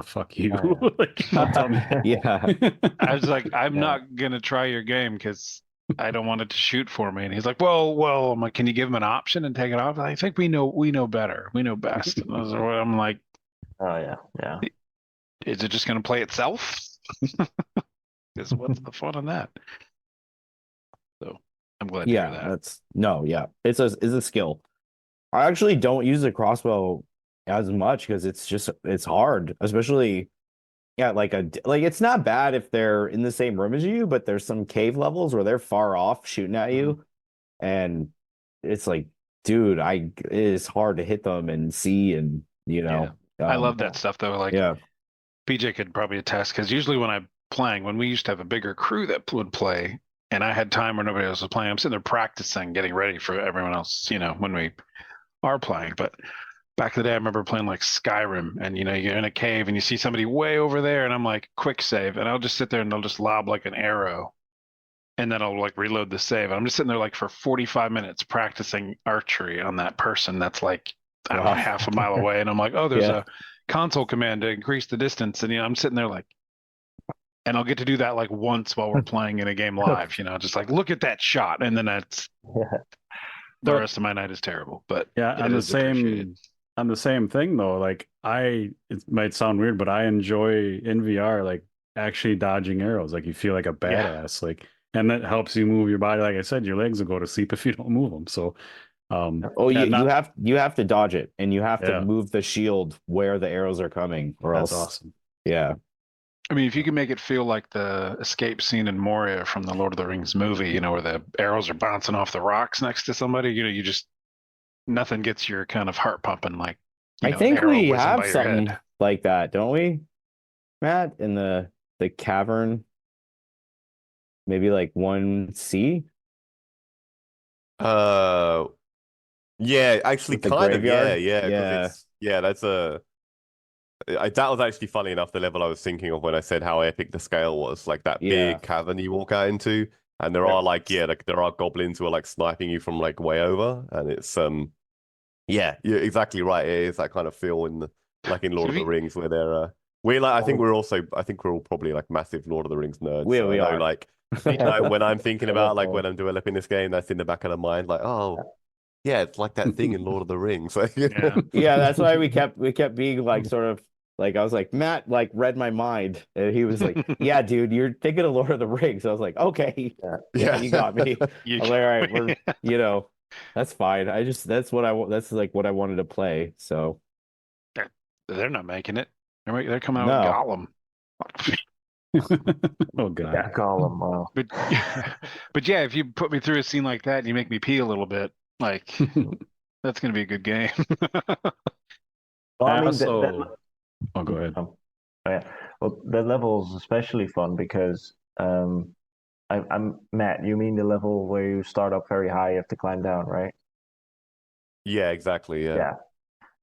fuck you. Like, don't tell me. Yeah. I was like, I'm not going to try your game because I don't want it to shoot for me. And he's like, well, I'm like, can you give him an option and take it off? I think we know better. We know best. And I'm like, Oh yeah. is it just going to play itself? Because what's the fun in that? So I'm glad to hear that. It's a skill. I actually don't use the crossbow as much because it's hard, especially like it's not bad if they're in the same room as you, but there's some cave levels where they're far off shooting at you, and it's like, dude, it is hard to hit them and see, and I love that stuff though. Like, yeah. PJ could probably attest, because usually when I'm playing, when we used to have a bigger crew that would play, and I had time where nobody else was playing, I'm sitting there practicing, getting ready for everyone else, when we are playing. But back in the day, I remember playing like Skyrim, and you're in a cave and you see somebody way over there, and I'm like, quick save, and I'll just sit there and they'll just lob like an arrow, and then I'll like reload the save. I'm just sitting there like for 45 minutes practicing archery on that person that's like, I don't know, half a mile away, and I'm like, oh, there's a console command to increase the distance, and I'm sitting there like, and I'll get to do that like once while we're playing in a game live, just like, look at that shot, and then that's the rest of my night is terrible. But on the same thing though, like it might sound weird, but I enjoy in VR like actually dodging arrows. Like you feel like a badass, like, and that helps you move your body. Like I said, your legs will go to sleep if you don't move them. So you have to dodge it, and you have to move the shield where the arrows are coming, or that's else awesome. Yeah. I mean, if you can make it feel like the escape scene in Moria from the Lord of the Rings movie, where the arrows are bouncing off the rocks next to somebody, you just, nothing gets your kind of heart pumping like, I think we have something like that, don't we, Matt? In the cavern, maybe like 1C. Yeah, actually, kind of. Yeah. That's that was actually funny enough the level I was thinking of when I said how epic the scale was, like that big cavern you walk out into, and there are there are goblins who are like sniping you from like way over, and it's you're exactly right. It is that kind of feel in Lord of the Rings where they're I think we're all probably like massive Lord of the Rings nerds. We are like when I'm thinking about like when I'm developing this game, that's in the back of the mind, like, oh yeah, it's like that thing in Lord of the Rings. Yeah, that's why we kept being like sort of like, I was like, Matt like read my mind, and he was like, yeah, dude, you're thinking of Lord of the Rings. I was like, okay, you got me. I was like, all right, we're that's fine. That's like what I wanted to play. So they're not making it. They're coming out with Gollum. Oh god, yeah, Gollum. Wow. But yeah, if you put me through a scene like that and you make me pee a little bit, like that's gonna be a good game. Well, I mean, oh, go ahead. Well, that level is especially fun because I'm Matt. You mean the level where you start up very high, you have to climb down, right? Yeah, exactly. Yeah.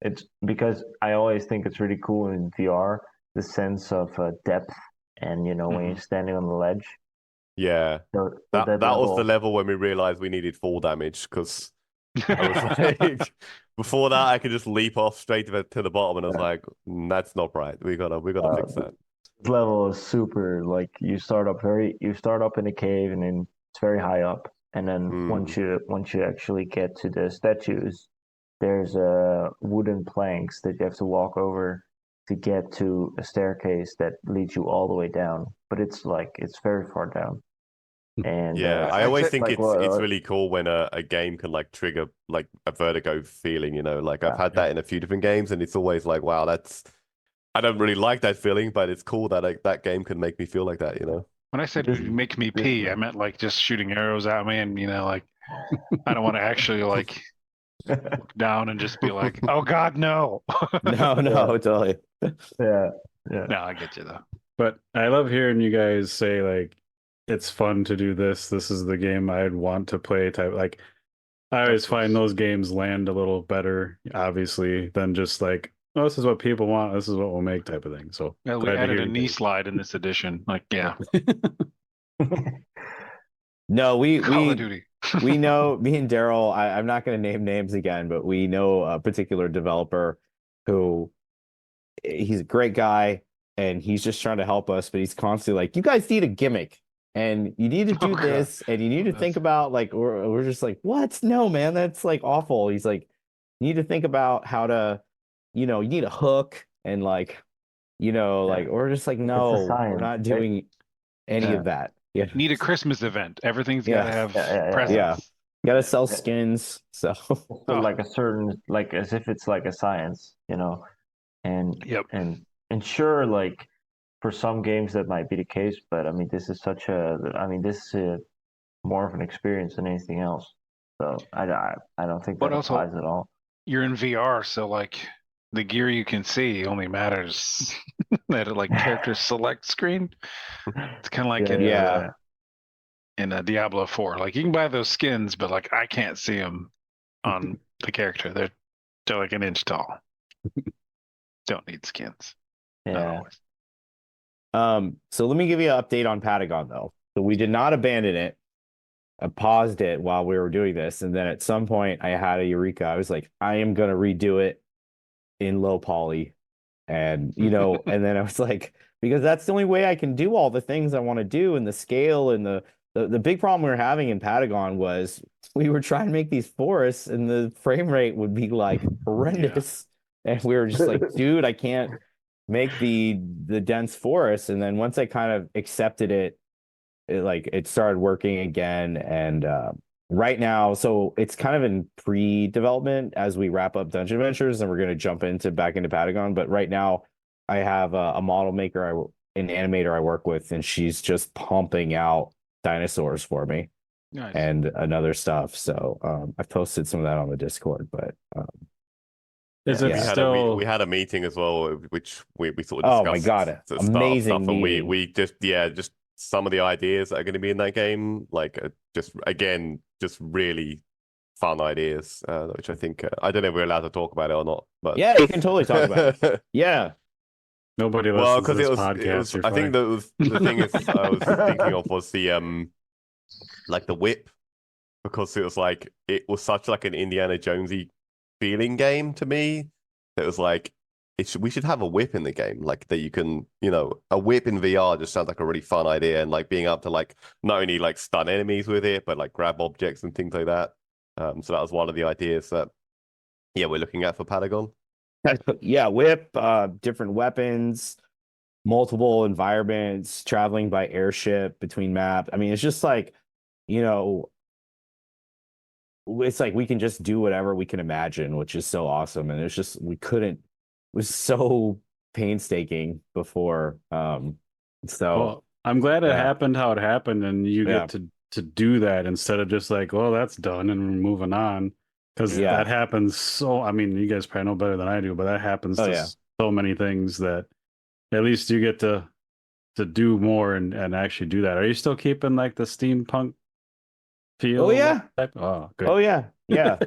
It's because I always think it's really cool in VR, the sense of depth, and when you're standing on the ledge. Yeah, so that was the level when we realized we needed fall damage, because I was like, before that I could just leap off straight to the bottom, and I was like, that's not right. We gotta fix that. This level is super. Like you start up in a cave, and then it's very high up, and then once you actually get to the statues, there's wooden planks that you have to walk over to get to a staircase that leads you all the way down. But it's very far down. And I always think it's really cool when a game can like trigger like a vertigo feeling, like I've had that in a few different games, and it's always like, wow, I don't really like that feeling, but it's cool that that game can make me feel like that, When I said make me pee, I meant like just shooting arrows at me, and like I don't want to actually like look down and just be like, oh god, no. no, totally. Yeah. No, I get you though. But I love hearing you guys say like, it's fun to do this. This is the game I'd want to play type. Like, I always find those games land a little better, obviously, than just like well, this is what people want. This is what we'll make, type of thing. So Yeah, we glad to added hear a you knee guys. slide in this edition. Like, yeah, No, we Call of we Duty. we know, me and Daryl, I'm not going to name names again, but we know a particular developer who, he's a great guy and he's just trying to help us, but he's constantly like, you guys need a gimmick and you need to Oh do god, this and you need to think that's about like, we're just like, what? No, man, that's like awful. He's like, you need to think about how to, you need a hook and like, Yeah. like, or just like, It's a no, we're science, not right? doing any Yeah. of that. Yeah. need a Christmas event. Everything's got Yeah. to have Yeah. presents. Got to Yeah. sell Yeah. skins. So, So Oh, like a certain, like as if it's like a science, and yep. and sure, like for some games that might be the case, but I mean, this is more of an experience than anything else. So I don't think But that also, applies at all. you're in VR, so like the gear you can see only matters at a like character select screen. It's kind of like Yeah, in yeah, yeah. yeah. Diablo 4. Like you can buy those skins, but like I can't see them on the character. They're like an inch tall. Don't need skins. Not Yeah. always. So let me give you an update on Patagon though. So we did not abandon it. I paused it while we were doing this, and then at some point I had a eureka. I was like, I am gonna redo it in low poly. And and then I was like, because that's the only way I can do all the things I want to do, and the scale and the big problem we were having in Patagon was we were trying to make these forests and the frame rate would be like Yeah. horrendous. And we were just like, dude, I can't make the dense forest. And then once I kind of accepted it, it started working again. And right now, so it's kind of in pre-development as we wrap up Dungeon Adventures, and we're going to jump back into Patagon. But right now, I have a model maker, an animator I work with, and she's just pumping out dinosaurs for me Nice. and another stuff. So I've posted some of that on the Discord, but Is Yeah. it We had still? we had a meeting as well, which we sort of oh my discussed God, the startup amazing stuff, and meeting. we just some of the ideas that are going to be in that game, like just again, just really fun ideas, which I think I don't know if we're allowed to talk about it or not, but Yeah, you can totally talk about it. Yeah. Nobody well, listens to because this it podcast. was You're I think fine. that was the thing is I was thinking of was the like the whip, because it was like it was such like an Indiana Jonesy feeling game to me. It was like we should have a whip in the game, like that you can, a whip in VR just sounds like a really fun idea, and like being able to like not only like stun enemies with it, but like grab objects and things like that. So that was one of the ideas that we're looking at for Patagon. Yeah, whip, different weapons, multiple environments, traveling by airship between maps. I mean, it's just like, you know, it's like we can just do whatever we can imagine, which is so awesome. And it's just we couldn't, it was so painstaking before. So Well, I'm glad it yeah, happened how it happened, and you yeah, get to do that instead of just like, well, that's done and we're moving on. Because yeah. that happens so, I mean, you guys probably know better than I do, but that happens Oh to yeah. so many things that at least you get to do more and actually do that. Are you still keeping like the steampunk Oh feel yeah. type? Oh, Oh good. yeah. Yeah.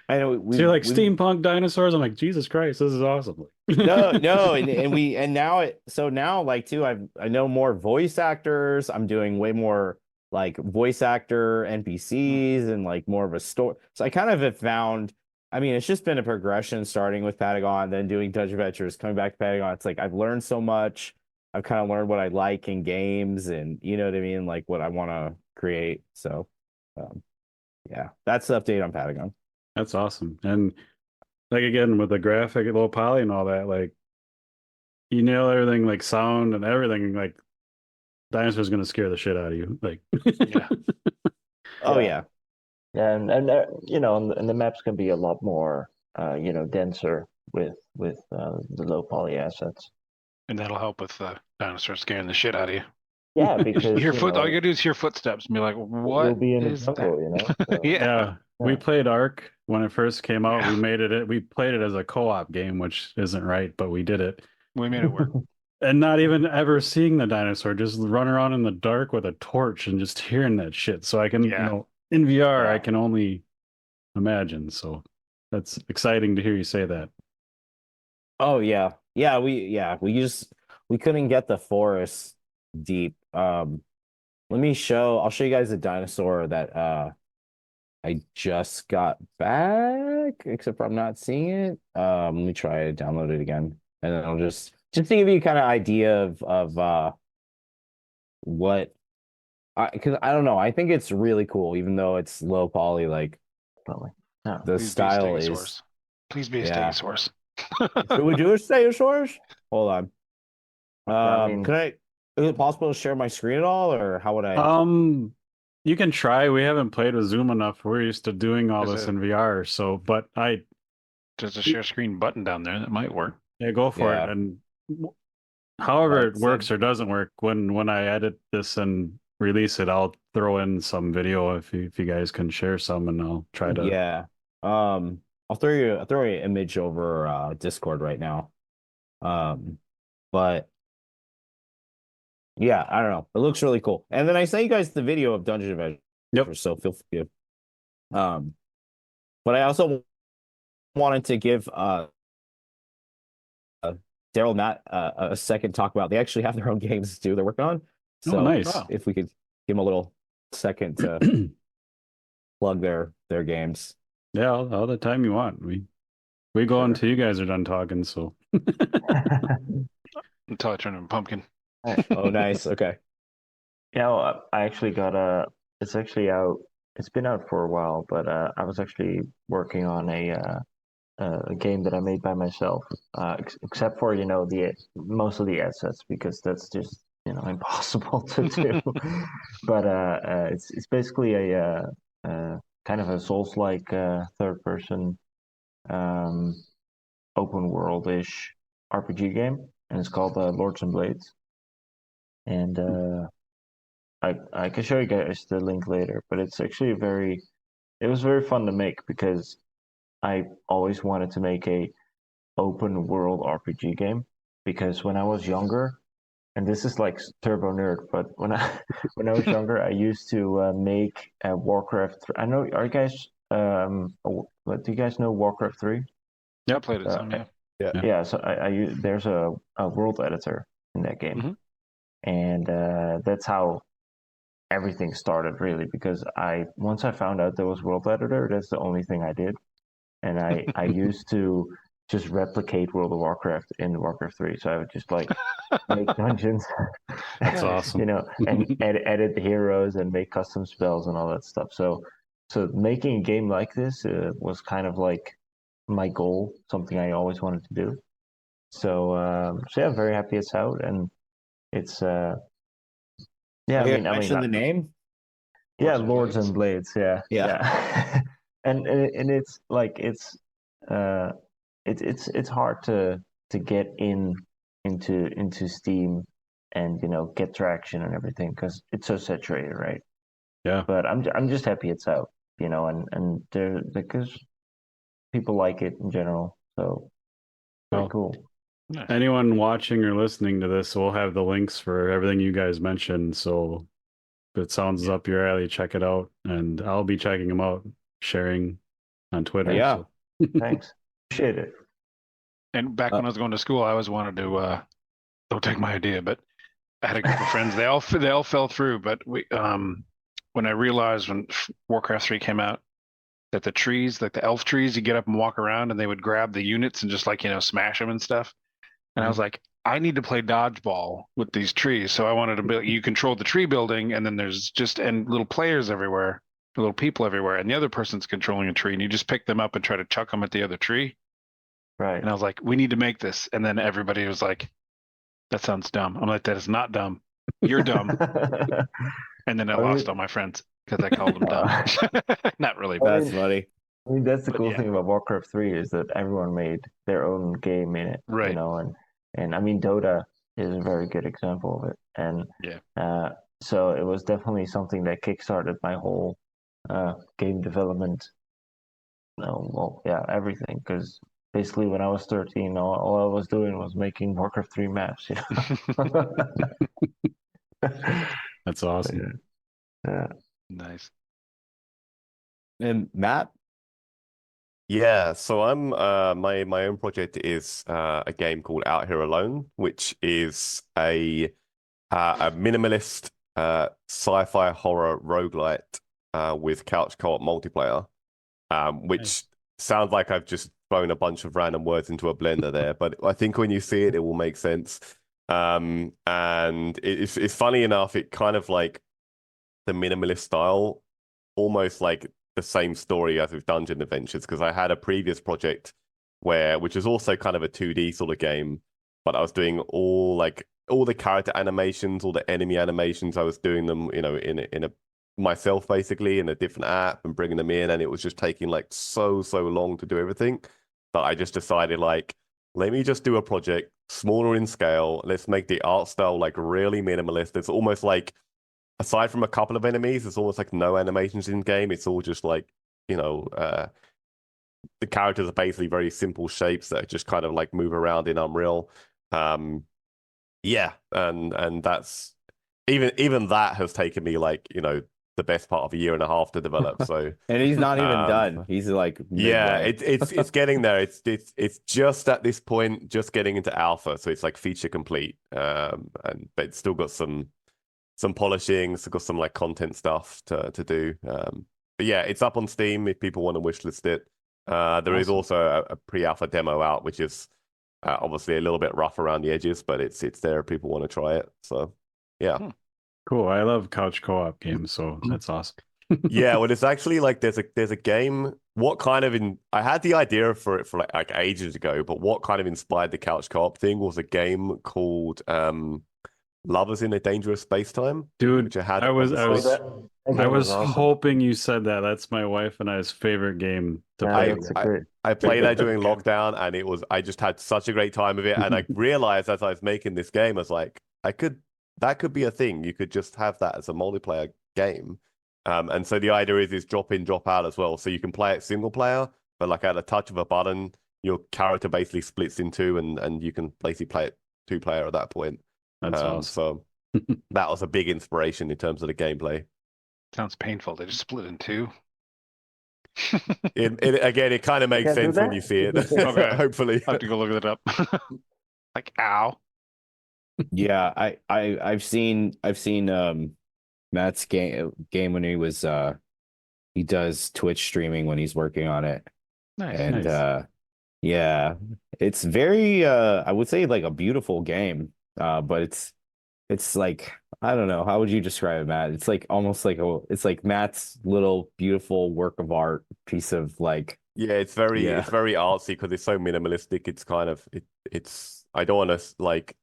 I know So you're like we've steampunk dinosaurs? I'm like, Jesus Christ, this is awesome. no, and now now like too, I know more voice actors. I'm doing way more like voice actor NPCs and like more of a story. So I kind of have found, I mean, it's just been a progression starting with Patagon, then doing Dungeon Adventures, coming back to Patagon. It's like I've learned so much. I've kind of learned what I like in games and you know what I mean, like what I want to create. So um, yeah, that's the update on Patagon. That's awesome. And like again with the graphic, low poly and all that, like you nail everything, like sound and everything. Like dinosaur's gonna scare the shit out of you. Like, Yeah. Oh Yeah. yeah. Yeah, and and the maps can be a lot more denser with the low poly assets. And that'll help with the dinosaur scaring the shit out of you. Yeah, You because hear all you gotta do is hear footsteps and be like, you'll what be in a is jungle, that? So, Yeah. yeah, we yeah. played Ark when it first came out. Yeah. We played it as a co-op game, which isn't right, but we did it. We made it work. And not even ever seeing the dinosaur, just run around in the dark with a torch and just hearing that shit. So I can, Yeah. in VR, I Yeah. can only imagine. So that's exciting to hear you say that. Oh yeah, we couldn't get the forest deep. I'll show you guys a dinosaur that I just got back, except for I'm not seeing it. Let me try to download it again, and then I'll just to give you kind of idea of what because I don't know. I think it's really cool, even though it's low poly. Like Probably. No. the Please be a style is, stegosaurus. Please be a yeah. stegosaurus. Should we do a Stegosaurus? Hold on. I mean, Can I? Is it possible to share my screen at all, or how would I? You can try. We haven't played with Zoom enough. We're used to doing all There's this a in VR. So, but there's a share screen button down there that might work. yeah, go for it. Yeah. And however Like it I works said, or doesn't work, when I edit this and release it, I'll throw in some video if you guys can share some, and I'll try to. yeah. I'll throw you an image over Discord right now. But yeah, I don't know. It looks really cool. And then I sent you guys the video of Dungeon Adventure, Yep. so feel free to. But I also wanted to give Daryl and Matt a second talk about. They actually have their own games too. They're working on. Oh, So nice. if we could give them a little second to plug their games. Yeah, all the time you want. We go Sure. until you guys are done talking. So Until I turn into a pumpkin. Oh, nice. Okay. Yeah, well, I actually got it's actually out. It's been out for a while, but I was actually working on a game that I made by myself, except for the most of the assets because that's just impossible to do. But it's basically a kind of a Souls-like third person um, open world-ish RPG game, and it's called Lords and Blades. And I can show you guys the link later, but it's actually it was very fun to make because I always wanted to make a open world RPG game because when I was younger, and this is like turbo nerd, but when I was younger, I used to make a Warcraft 3. I know, are you guys do you guys know Warcraft 3? Yeah, I played it some, yeah. Yeah, so there's a world editor in that game. Mhm. And that's how everything started really because once I found out there was world editor, that's the only thing I did. And I used to just replicate World of Warcraft in Warcraft 3. So I would just like make dungeons, that's awesome. and edit the heroes and make custom spells and all that stuff. So making a game like this was kind of like my goal, something I always wanted to do. So yeah, I'm very happy it's out, and it's yeah. I mentioned the name. Yeah, Lords and Blades. Yeah, Yeah. and it's like it's hard to get into Steam and get traction and everything because it's so saturated, right? Yeah. But I'm just happy it's out, and there because people like it in general, so pretty Well, cool. Nice. anyone watching or listening to this, we'll have the links for everything you guys mentioned. So if it sounds up your alley, check it out. And I'll be checking them out, sharing on Twitter. Yeah. So. Thanks, appreciate it. And back when I was going to school, I always wanted to don't take my idea, but I had a group of friends. They all fell through. But when I realized when Warcraft 3 came out that the trees, like the elf trees, you get up and walk around, and they would grab the units and just like smash them and stuff. And I was like, I need to play dodgeball with these trees. So I wanted to build. You control the tree building, and then there's and little players everywhere, little people everywhere, and the other person's controlling a tree, and you just pick them up and try to chuck them at the other tree. Right. And I was like, we need to make this. And then everybody was like, that sounds dumb. I'm like, that is not dumb. You're dumb. And then I lost all my friends because I called them dumb. Not really. But That's funny. I mean, that's the cool yeah. thing about Warcraft 3 is that everyone made their own game in it, Right. And I mean, Dota is a very good example of it. And yeah. So it was definitely something that kickstarted my whole game development. Well, yeah, everything. Because basically, when I was 13, all I was doing was making Warcraft 3 maps. That's awesome. Yeah. Nice. And Matt? Yeah, so I'm my own project is a game called Out Here Alone, which is a minimalist sci-fi horror roguelite with couch co-op multiplayer. Which Nice. sounds like I've just thrown a bunch of random words into a blender there, but I think when you see it, it will make sense. And it's funny enough, it kind of like the minimalist style, almost like the same story as with Dungeon Adventures, because I had a previous project which was also kind of a 2D sort of game, but I was doing all the character animations, all the enemy animations. I was doing them, in a myself basically in a different app and bringing them in, and it was just taking like so long to do everything that I just decided like, let me just do a project smaller in scale. Let's make the art style like really minimalist. It's almost like aside from a couple of enemies, it's almost like no animations in game. It's all just like, you know, the characters are basically very simple shapes that just kind of like move around in Unreal. Um, yeah, and that's even that has taken me like, the best part of a year and a half to develop. So And he's not even um, done. He's like yeah, midway. it's getting there. It's just at this point, just getting into alpha, so it's like feature complete. But it's still got some polishing, still got some like content stuff to do. But yeah, it's up on Steam if people want to wishlist it. There is Awesome. also a pre-alpha demo out, which is obviously a little bit rough around the edges, but it's there if people want to try it. So yeah. Cool. I love couch co-op games, so that's awesome. Yeah, well, it's actually like there's a game. What kind of I had the idea for it for like ages ago, but what kind of inspired the couch co-op thing was a game called Lovers in a Dangerous Space-Time, Dude, which I had I was on the I Oh, Switch. was that I game was was awesome. hoping you said that. That's my wife and I's favorite game to Yeah, play I, that's a together. I great. I played that during Yeah. lockdown, and I just had such a great time with it. And I realized as I was making this game, I was like, that could be a thing. You could just have that as a multiplayer game. And so the idea is drop in, drop out as well. So you can play it single player, but like at a touch of a button, your character basically splits in two, and you can basically play it two player at that point. That's awesome. So that was a big inspiration in terms of the gameplay. Sounds painful. They just split in two. It kind of makes can't do sense when that? you see it. Okay. Hopefully. I have to go look it up. Like, ow. Yeah, I've seen Matt's game when he does Twitch streaming when he's working on it. Nice. And Nice. yeah, it's very I would say like a beautiful game. But it's like I don't know, how would you describe it, Matt? It's like almost like it's like Matt's little beautiful work of art piece of like Yeah, it's yeah. very artsy because it's so minimalistic. It's kind of it's I don't want to like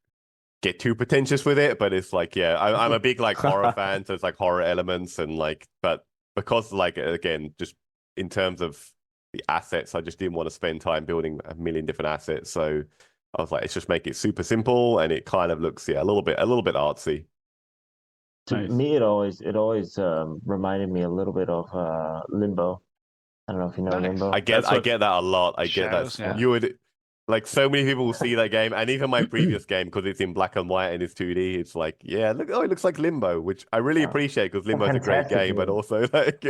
get too pretentious with it, but it's like yeah, I'm a big like horror fan, so it's like horror elements and like, but because like again, just in terms of the assets, I just didn't want to spend time building a million different assets. So I was like, let's just make it super simple, and it kind of looks a little bit artsy. To Nice. me, it always reminded me a little bit of Limbo. I don't know if you know Nice. Limbo. That's I what get that a lot. I get that. Shadows, yeah. You would like so many people will see that game, and even my previous game because it's in black and white and it's 2D. It's like, yeah, look, oh, it looks like Limbo, which I really Oh, appreciate because it's a Limbo is a great fantastic game, but game. also like,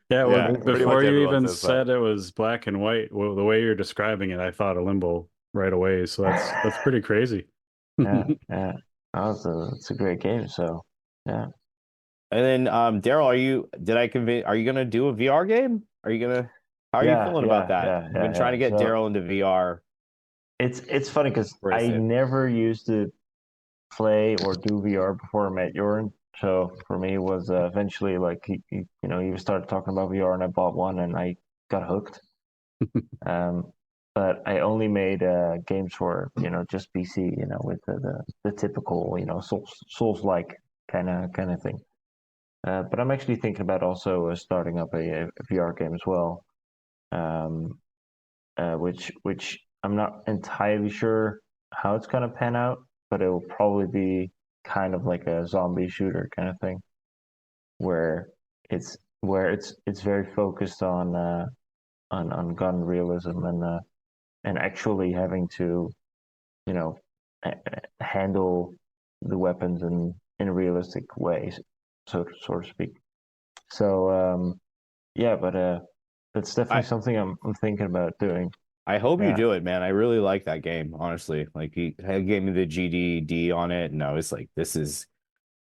Yeah, well, yeah, Amazing pretty game. much before you everyone even says that. said it was black and white, well, the way you're describing it, I thought of Limbo right away. So that's pretty crazy. Yeah, yeah. It's a great game. So yeah. And then Daryl, are you gonna do a VR game? How are you Yeah, feeling about yeah, that? yeah, I've yeah, been trying yeah. to get So Daryl into VR. it's funny because Embrace I it. never used to play or do VR before I met Joren. So for me, it was eventually like he started talking about VR and I bought one and I got hooked. Um, but I only made games for just PC, with the typical Souls like kind of thing. But I'm actually thinking about also starting up a VR game as well. Um, which I'm not entirely sure how it's gonna pan out, but it will probably be kind of like a zombie shooter kind of thing, where it's very focused on gun realism and actually having to you know handle the weapons in realistic ways, so to speak. So yeah, but That's definitely something I'm thinking about doing. I hope you Yeah. do it, man. I really like that game, honestly. Like he gave me the GDD on it, and I was like, this is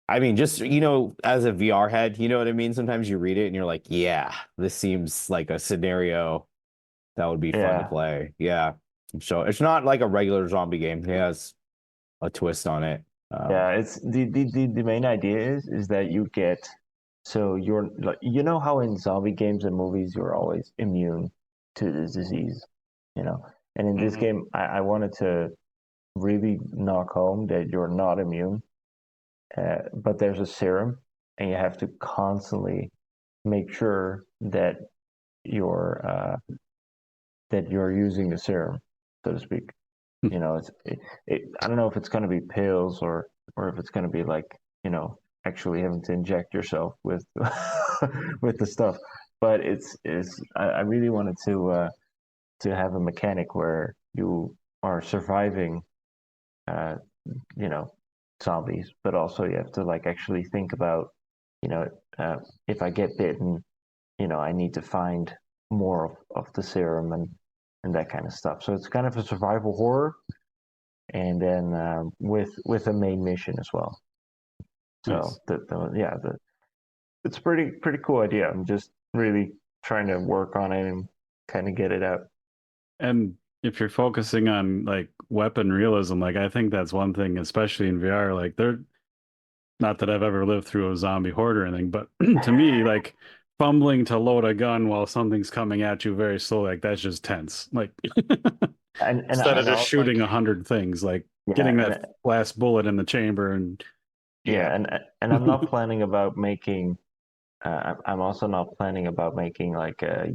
I mean, just as a VR head, you know what I mean? Sometimes you read it and you're like, yeah, this seems like a scenario that would be fun to Yeah. play. Yeah. So it's not like a regular zombie game. It has a twist on it. Yeah, it's the main idea is that you get so you're like how in zombie games and movies you're always immune to the disease, you know. And in this Mhm. game, I wanted to really knock home that you're not immune, but there's a serum, and you have to constantly make sure you're that you're using the serum, so to speak. I don't know if it's going to be pills or if it's going to be like actually having to inject yourself with with the stuff. But I really wanted to have a mechanic where you are surviving, uh, you know, zombies, but also you have to like actually think about, you know, if I get bitten, I need to find more of the serum and that kind of stuff. So it's kind of a survival horror, and then with a main mission as well. So Nice. it's pretty cool idea. I'm just really trying to work on it and kind of get it out. And if you're focusing on like weapon realism, like I think that's one thing, especially in VR, like they're not that I've ever lived through a zombie horde or anything, but to me, like fumbling to load a gun while something's coming at you very slow, like that's just tense. Like instead of And just also, shooting 100 things, like yeah, getting and that last bullet in the chamber and yeah, and I'm not planning about making. I'm also not planning about making like a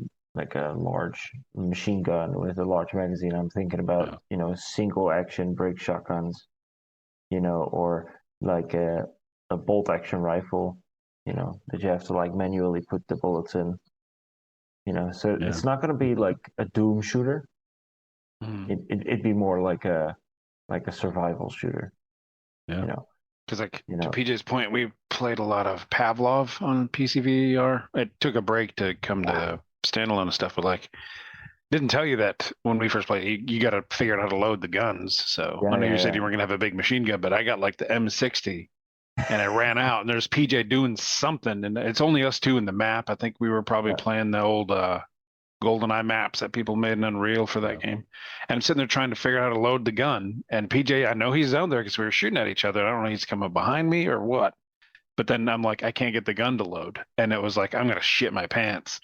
large machine gun with a large magazine. I'm thinking about yeah. single action break shotguns, or like a bolt action rifle, that you have to like manually put the bullets in. So Yeah. it's not going to be like a Doom shooter. Mhm. It'd be more like a survival shooter. Yeah. Because like You to know. PJ's point, we played a lot of Pavlov on PCVR. It took a break to come to standalone and stuff, but like didn't tell you that when we first played. You got to figure out how to load the guns. So Yeah, I know you yeah, said yeah. you weren't gonna have a big machine gun, but I got like the M60, and I ran out, and there's PJ doing something, and it's only us two in the map. I think we were probably Yeah. playing the old GoldenEye maps that people made in Unreal for that game. And I'm sitting there trying to figure out how to load the gun. And PJ, I know he's out there because we were shooting at each other. I don't know if he's coming behind me or what. But then I'm like, I can't get the gun to load. And it was like, I'm going to shit my pants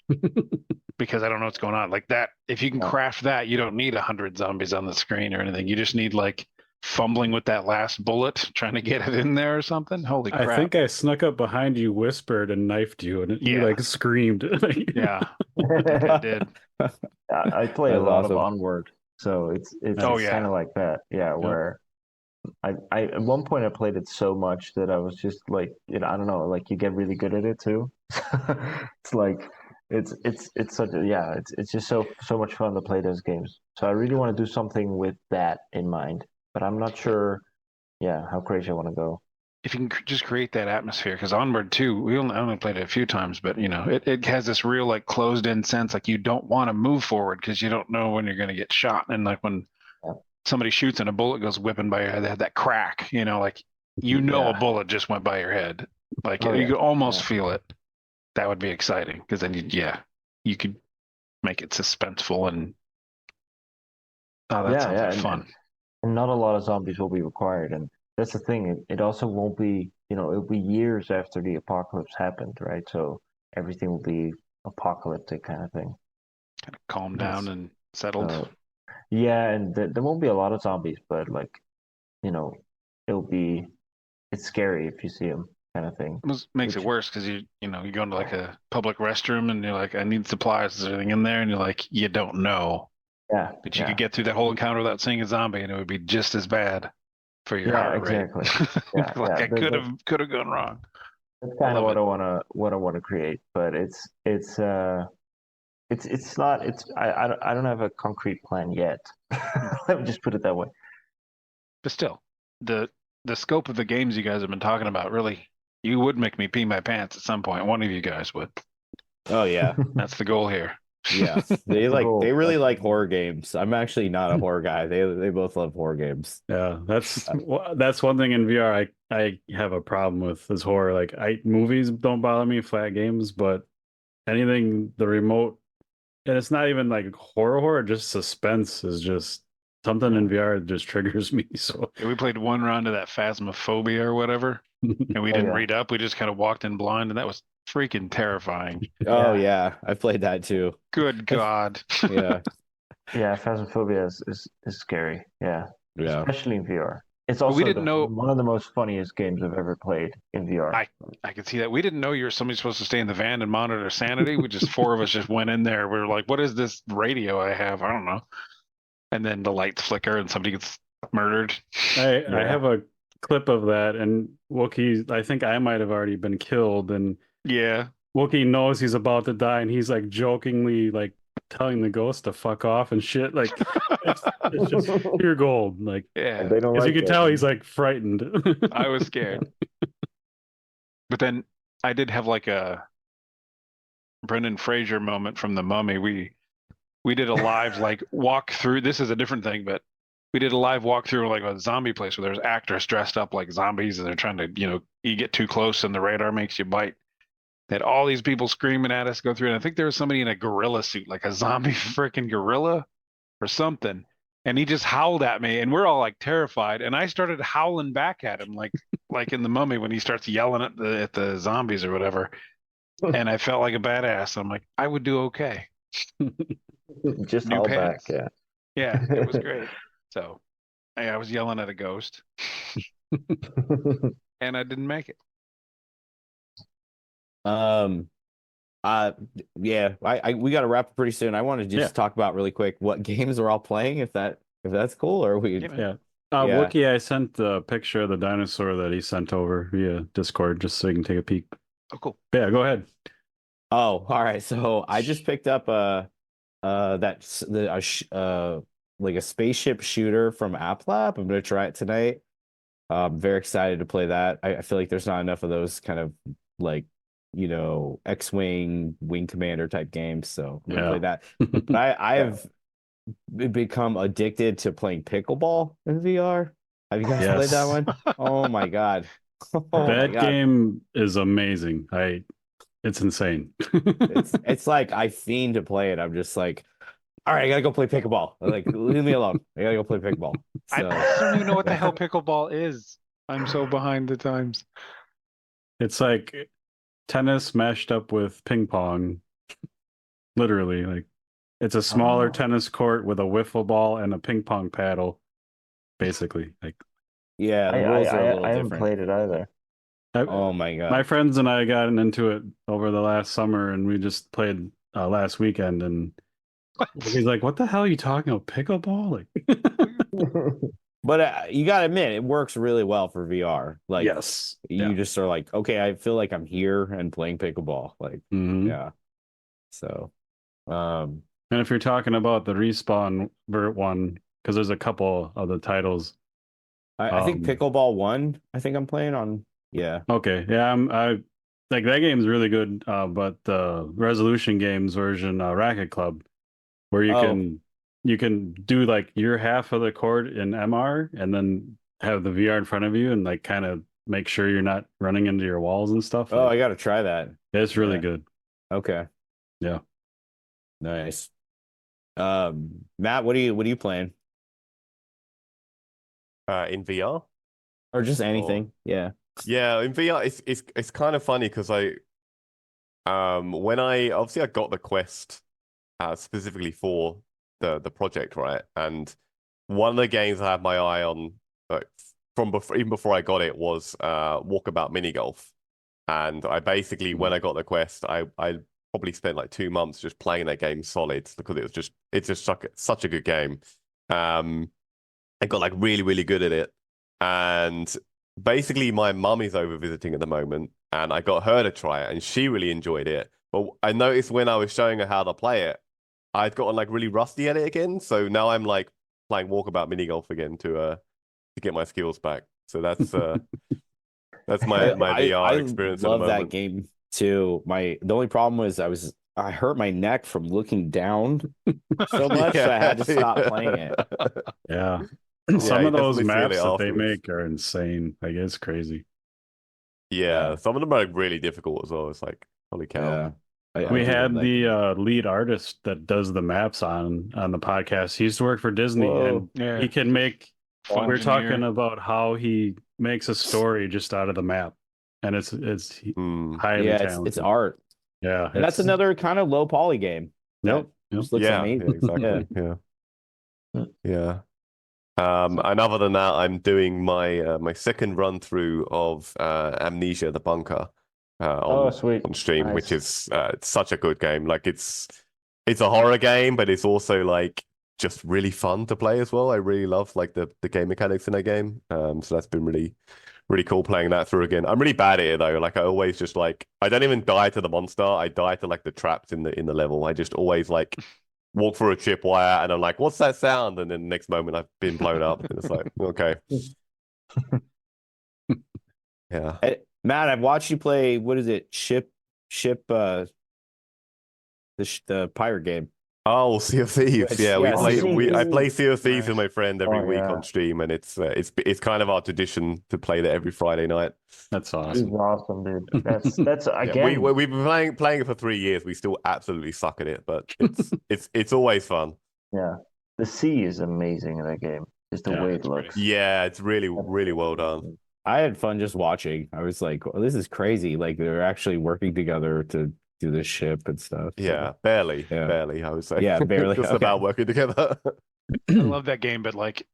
because I don't know what's going on. Like that, if you can Yeah. craft that, you don't need 100 zombies on the screen or anything. You just need like fumbling with that last bullet, trying to get it in there or something. Holy I crap. think I snuck up behind you, whispered, and knifed you, and you Yeah. like screamed. Yeah, I did. I play a That's lot of awesome. Onward, so it's Oh, yeah. kind of like that. Yeah, where I at one point I played it so much that I was just like, I don't know, like you get really good at it too. It's like it's such a it's just so much fun to play those games. So I really want to do something with that in mind, but I'm not sure, how crazy I want to go. If you can just create that atmosphere, because Onward 2, I only played it a few times, but it has this real like closed in sense, like you don't want to move forward because you don't know when you're going to get shot. And like when Yeah. somebody shoots and a bullet goes whipping by your head, they have that crack, like a Yeah. bullet just went by your head. Like Oh, you yeah. could almost Yeah. feel it. That would be exciting because then you could make it suspenseful and that Yeah, sounds yeah, like fun. and not a lot of zombies will be required, and that's the thing. It also won't be, it'll be years after the apocalypse happened, right? So everything will be apocalyptic kind of thing. Kind of calmed Yes. down and settled. Yeah, and there won't be a lot of zombies, but like, you know, it'll be it's scary if you see them, kind of thing. Makes it Which, worse because you go into like a public restroom and you're like, I need supplies. Is there anything in there? And you're like, you don't know. yeah, But you could get through that whole encounter without seeing a zombie, and it would be just as bad for your yeah, heart rate. exactly. Yeah, Like yeah. I could have gone wrong. That's I kind of love it. what I wanna create, but it's not I don't have a concrete plan yet. Let me just put it that way. But still, the scope of the games you guys have been talking about really, you would make me pee my pants at some point. One of you guys would. Oh yeah. That's the goal here. Yeah, they Cool. really like horror games. I'm actually not a horror guy. They both love horror games. Yeah, that's one thing in VR I have a problem with is horror. Like movies don't bother me, flat games, but anything the remote, and it's not even like horror, just suspense is just something in VR that just triggers me. So Yeah, we played one round of that Phasmophobia or whatever, and we didn't yeah. read up. We just kind of walked in blind, and that was freaking terrifying. Oh Yeah. yeah, I played that too. Good God. Yeah, Yeah, Phasmophobia is scary. Yeah, yeah. especially in VR. It's But we also didn't know. one of the most funniest games I've ever played in VR. I could see that. We didn't know you were somebody supposed to stay in the van and monitor sanity. We just four of us just went in there. We were like, "What is this radio I have? I don't know." And then the lights flicker and somebody gets murdered. I Yeah. have a clip of that, and Wookie, I think I might have already been killed, and Yeah, Wookie knows he's about to die, and he's like jokingly like telling the ghost to fuck off and shit. Like it's just pure gold. Like yeah. They don't as you like can that. tell, he's like frightened. I was scared. But then I did have like a Brendan Fraser moment from The Mummy. We did a live like walk through. This is a different thing, but we did a live walkthrough like a zombie place where there's actors dressed up like zombies and they're trying to, you get too close and the radar makes you bite. They had all these people screaming at us go through, and I think there was somebody in a gorilla suit, like a zombie freaking gorilla or something. And he just howled at me, and we're all like terrified. And I started howling back at him, like in The Mummy when he starts yelling at the zombies or whatever. And I felt like a badass. I'm like, I would do okay. Just New all back. pants. Yeah. Yeah, it was great. So I was yelling at a ghost, and I didn't make it. Um, yeah, we got to wrap up pretty soon. I want to just talk about really quick what games we're all playing, if that's cool, or we. Yeah, man. Yeah. Yeah. Wookie, I sent the picture of the dinosaur that he sent over via Discord just so you can take a peek. Oh, cool. Yeah, go ahead. Oh, all right. So I just picked up like a spaceship shooter from App Lab. I'm gonna try it tonight. I'm very excited to play that. I feel like there's not enough of those kind of like X-Wing, Wing Commander type games. So I'm gonna play that. But I have become addicted to playing pickleball in VR. Have you guys played that one? Oh my God. Oh my That God. game is amazing. It's insane. It's like I fiend to play it. I'm just like, all right, I gotta go play pickleball. Like, leave me alone. I gotta go play pickleball. So, I don't even know what the hell pickleball is. I'm so behind the times. It's like tennis mashed up with ping pong. Literally, like it's a smaller tennis court with a wiffle ball and a ping pong paddle. Basically, like yeah, the rules are a little I haven't different. played it either. Oh my God. my friends and I got into it over the last summer, and we just played last weekend. And he's like, "What the hell are you talking about? Pickleball?" Like, But you gotta admit, it works really well for VR. Like, yes, you just are like, okay, I feel like I'm here and playing pickleball. Like, Mhm. yeah. So, And if you're talking about the Respawn one, because there's a couple of the titles. I think Pickleball 1, I think I'm playing on. Yeah. Okay, yeah, I like that game's really good. But the Resolution Games version, Racket Club, where you can do like your half of the court in MR and then have the VR in front of you and like kind of make sure you're not running into your walls and stuff. Oh, Like, I gotta try that. it's really good. Okay. Yeah. Nice. Matt, what are you playing? In VR? Or just anything? Yeah. Yeah, in VR, it's kind of funny because when I got the Quest specifically for the project, right? And one of the games I had my eye on even before I got it was Walkabout Mini Golf. And I basically, when I got the Quest, I probably spent like 2 months just playing that game solid because it's just such a good game. I got like really, really good at it. And basically my mum is over visiting at the moment, and I got her to try it and she really enjoyed it. But I noticed when I was showing her how to play it, I'd gotten like really rusty at it again. So now I'm like playing Walkabout Mini Golf again to get my skills back. So that's my VR experience I at the love that moment. game too. The only problem was I hurt my neck from looking down so much, so I had to stop playing it. Yeah. Yeah, Some you of those definitely feel maps it that they afterwards. make are insane. Like it's crazy. Yeah, some of them are like, really difficult as well. It's like, holy cow. Yeah. I We do love had that the game. lead artist that does the maps on the podcast. He used to work for Disney, Whoa. and he can make. Full We're engineer. talking about how he makes a story just out of the map, and it's Mm. highly Yeah, it's talented. art. Yeah, And that's another kind of low poly game. Nope. That just looks Yeah, amazing. exactly. Yeah. And other than that, I'm doing my second run through of Amnesia: The Bunker Oh, sweet. on stream, Nice. which is it's such a good game. Like it's a horror game, but it's also like just really fun to play as well. I really love like the game mechanics in that game. So that's been really cool playing that through again. I'm really bad at it though. Like I always just like I don't even die to the monster. I die to like the traps in the level. I just always like walk through a tripwire and I'm like, what's that sound? And then the next moment I've been blown up. And it's like, okay. Yeah. Hey, Matt, I've watched you play, what is it? Ship the pirate game. Oh, Sea of Thieves. Yes, Yeah, yes. I play Sea of Thieves Nice. with my friend every Oh, week yeah. on stream, and it's kind of our tradition to play that every Friday night. That's He's awesome. awesome, dude. That's Yeah, again. we've been playing it for 3 years. We still absolutely suck at it, but it's always fun. Yeah, the sea is amazing in that game. Just the Yeah, way it it's pretty. looks. Yeah, it's really well done. I had fun just watching. I was like, well, this is crazy. Like they're actually working together to do this ship and stuff. Yeah, barely, Yeah. I would say. Yeah, barely. Just Okay. about working together. I love that game, but like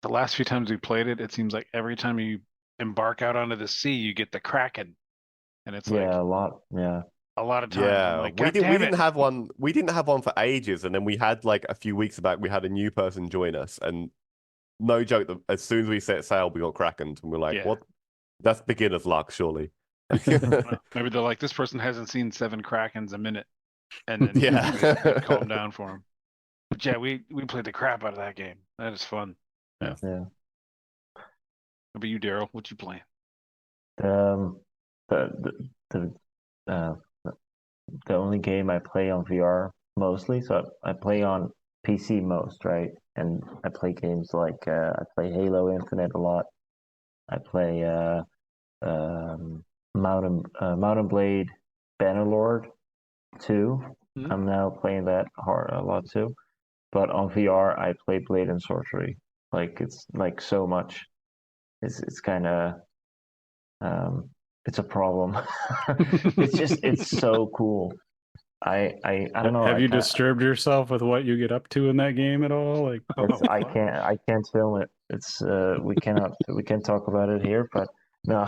the last few times we played it, it seems like every time you embark out onto the sea, you get the Kraken, and it's Yeah, like a lot. Yeah. a lot of times. I'm Yeah, like, we God didn't damn it. have one. We didn't have one for ages, and then we had like a few weeks back. We had a new person join us, and no joke, as soon as we set sail, we got krakened, and we're like, Yeah. "What? That's beginner's luck, surely." Well, maybe they're like, this person hasn't seen 7 Krakens a minute, and then Yeah. we calm down for them. But yeah, we played the crap out of that game. That is fun. Yeah. Yeah. How about you, Daryl? What you playing? The the uh, the only game I play on VR mostly. So I play on PC most, right? And I play games like I play Halo Infinite a lot. I play Mountain Blade Bannerlord 2. Hmm. I'm now playing that hard a lot too. But on VR, I play Blade and Sorcery. Like it's like so much. It's kind of it's a problem. It's so cool. I don't know. Have you kinda- disturbed yourself with what you get up to in that game at all? Like, I can't film it. It's we can't talk about it here. But no,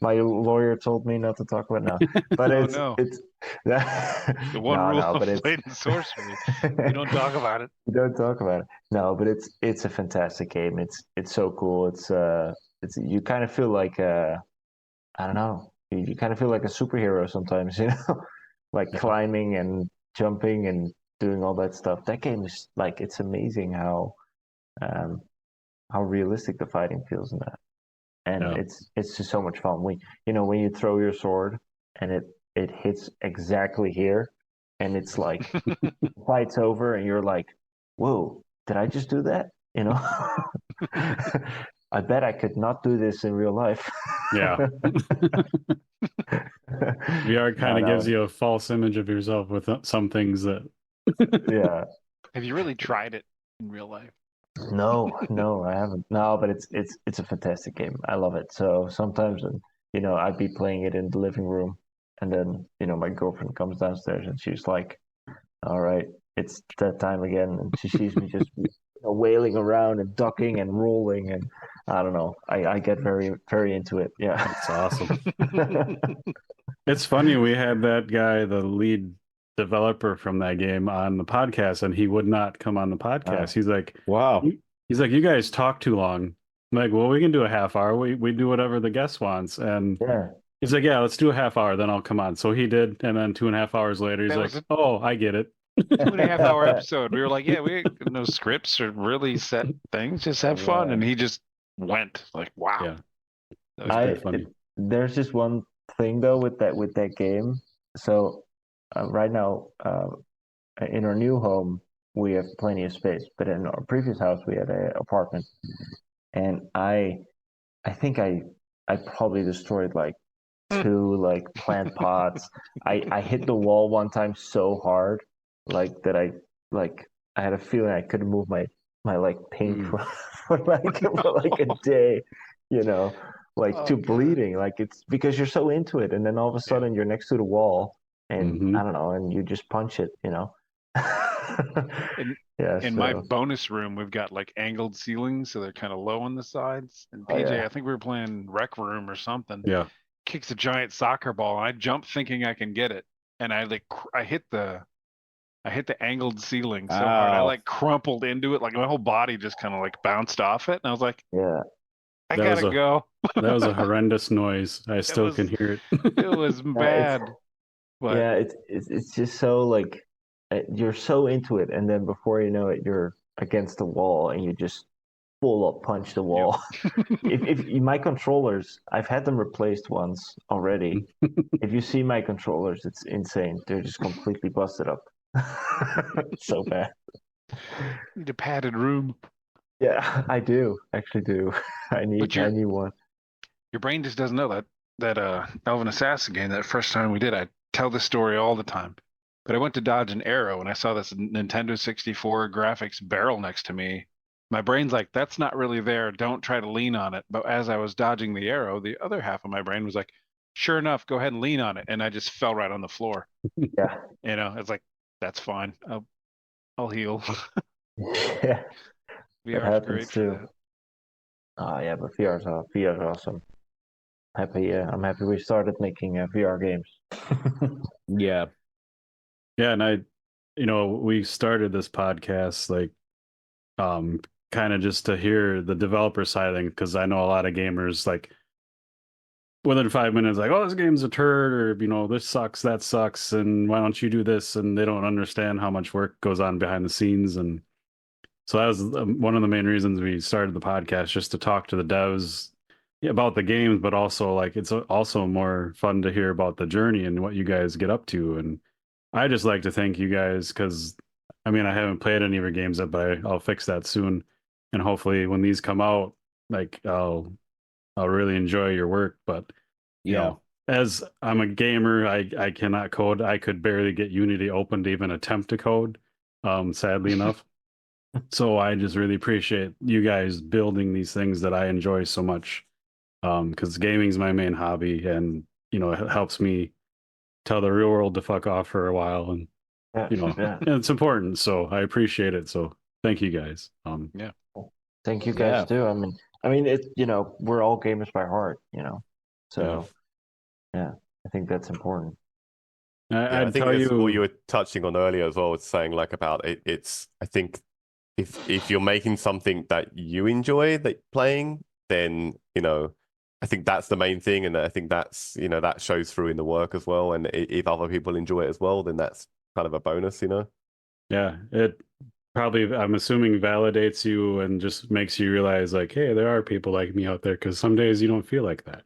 my lawyer told me not to talk about it now. But Oh, it's no. it's The one no, rule no, of but it's Blade and Sorcery: you don't talk about it. We don't talk about it. No, but it's a fantastic game. It's so cool. It's you kind of feel like I don't know. You kind of feel like a superhero sometimes, you know, like climbing and jumping and doing all that stuff. That game is like it's amazing um how realistic the fighting feels in that. And Yeah. it's just so much fun. When you throw your sword and it hits exactly here and it's like fight's over and you're like, whoa, did I just do that? You know? I bet I could not do this in real life. yeah, VR kind of No, gives you a false image of yourself with some things that. yeah. Have you really tried it in real life? No, I haven't. No, but it's a fantastic game. I love it. So sometimes, I'd be playing it in the living room, and then my girlfriend comes downstairs and she's like, "All right, it's that time again," and she sees me just wailing around and ducking and rolling, and I don't know. I get very very into it. Yeah, That's awesome. It's funny, we had that guy, the lead developer from that game, on the podcast, and he would not come on the podcast. He's like, Wow. you guys talk too long. I'm like, well, we can do a half hour. We do whatever the guest wants. And yeah. he's like, yeah, let's do a half hour, then I'll come on. So he did, and then 2.5 hours later, he's That like, was oh, I get it. 2.5 hour episode. We were like, yeah, we have no scripts or really set things. Just have fun. And he just went like, wow. Yeah. That was pretty funny. There's just one thing though with that game. So right now, in our new home, we have plenty of space, but in our previous house, we had an apartment, and I think I probably destroyed like two like plant pots. I hit the wall one time so hard, like that like I had a feeling I couldn't move my like paint for like a day, you know, like Oh to god. bleeding. Like it's because you're so into it, and then all of a Yeah. sudden you're next to the wall, and Hmm. I don't know, and you just punch it, you know. In Yeah. in my So. bonus room, we've got like angled ceilings, so they're kind of low on the sides. And Oh PJ, yeah. I think we were playing Rec Room or something. Yeah. Kicks a giant soccer ball, and I jump thinking I can get it, and I hit the angled ceiling so hard I Oh, like crumpled into it, like my whole body just kind of like bounced off it, and I was like, Yeah. I That was gotta a go. that was a horrendous noise. I It still can was hear it it. was It's bad, but Yeah, it's just so like you're so into it, and then before you know it, you're against the wall, and you just full up punch the yep. wall. If my controllers, I've had them replaced once already. If you see my controllers, it's insane. They're just completely busted up. So bad. Need a padded room. Yeah, I do actually do. But I your need one. your brain just doesn't know that Elven Assassin game, that first time we did, I tell this story all the time. But I went to dodge an arrow and I saw this Nintendo 64 graphics barrel next to me. My brain's like, that's not really there. Don't try to lean on it. But as I was dodging the arrow, the other half of my brain was like, sure enough, go ahead and lean on it. And I just fell right on the floor. Yeah, It's like, that's fine. I'll heal. yeah, that VR is happens great for too. that. Oh yeah, but VR's awesome. Happy, I'm happy we started making VR games. yeah. Yeah, and we started this podcast like um kind of just to hear the developer side of things because I know a lot of gamers like within 5 minutes like, oh, this game's a turd, or this sucks, that sucks, and why don't you do this? And they don't understand how much work goes on behind the scenes. And so that was one of the main reasons we started the podcast, just to talk to the devs about the games, but also like it's also more fun to hear about the journey and what you guys get up to. And I just like to thank you guys because I mean I haven't played any of your games yet, but I'll fix that soon. And hopefully when these come out, like I'll really enjoy your work. But you Yeah. know, as I'm a gamer, I cannot code. I could barely get Unity open to even attempt to code, sadly enough. So I just really appreciate you guys building these things that I enjoy so much. Because gaming's my main hobby, and it helps me tell the real world to fuck off for a while, and Yeah, yeah. and it's important. So I appreciate it. So thank you guys. Yeah. Thank you guys Yeah. too. I mean, we're all gamers by heart, Yeah. So yeah, I think that's important. Yeah, I I'd think tell it's what you you, were touching on earlier as well. It's saying like about it. It's I think if you're making something that you enjoy that playing, then I think that's the main thing, and I think that's that shows through in the work as well. And if other people enjoy it as well, then that's kind of a bonus. yeah, it probably, I'm assuming, validates you and just makes you realize, like, hey, there are people like me out there. Because some days you don't feel like that.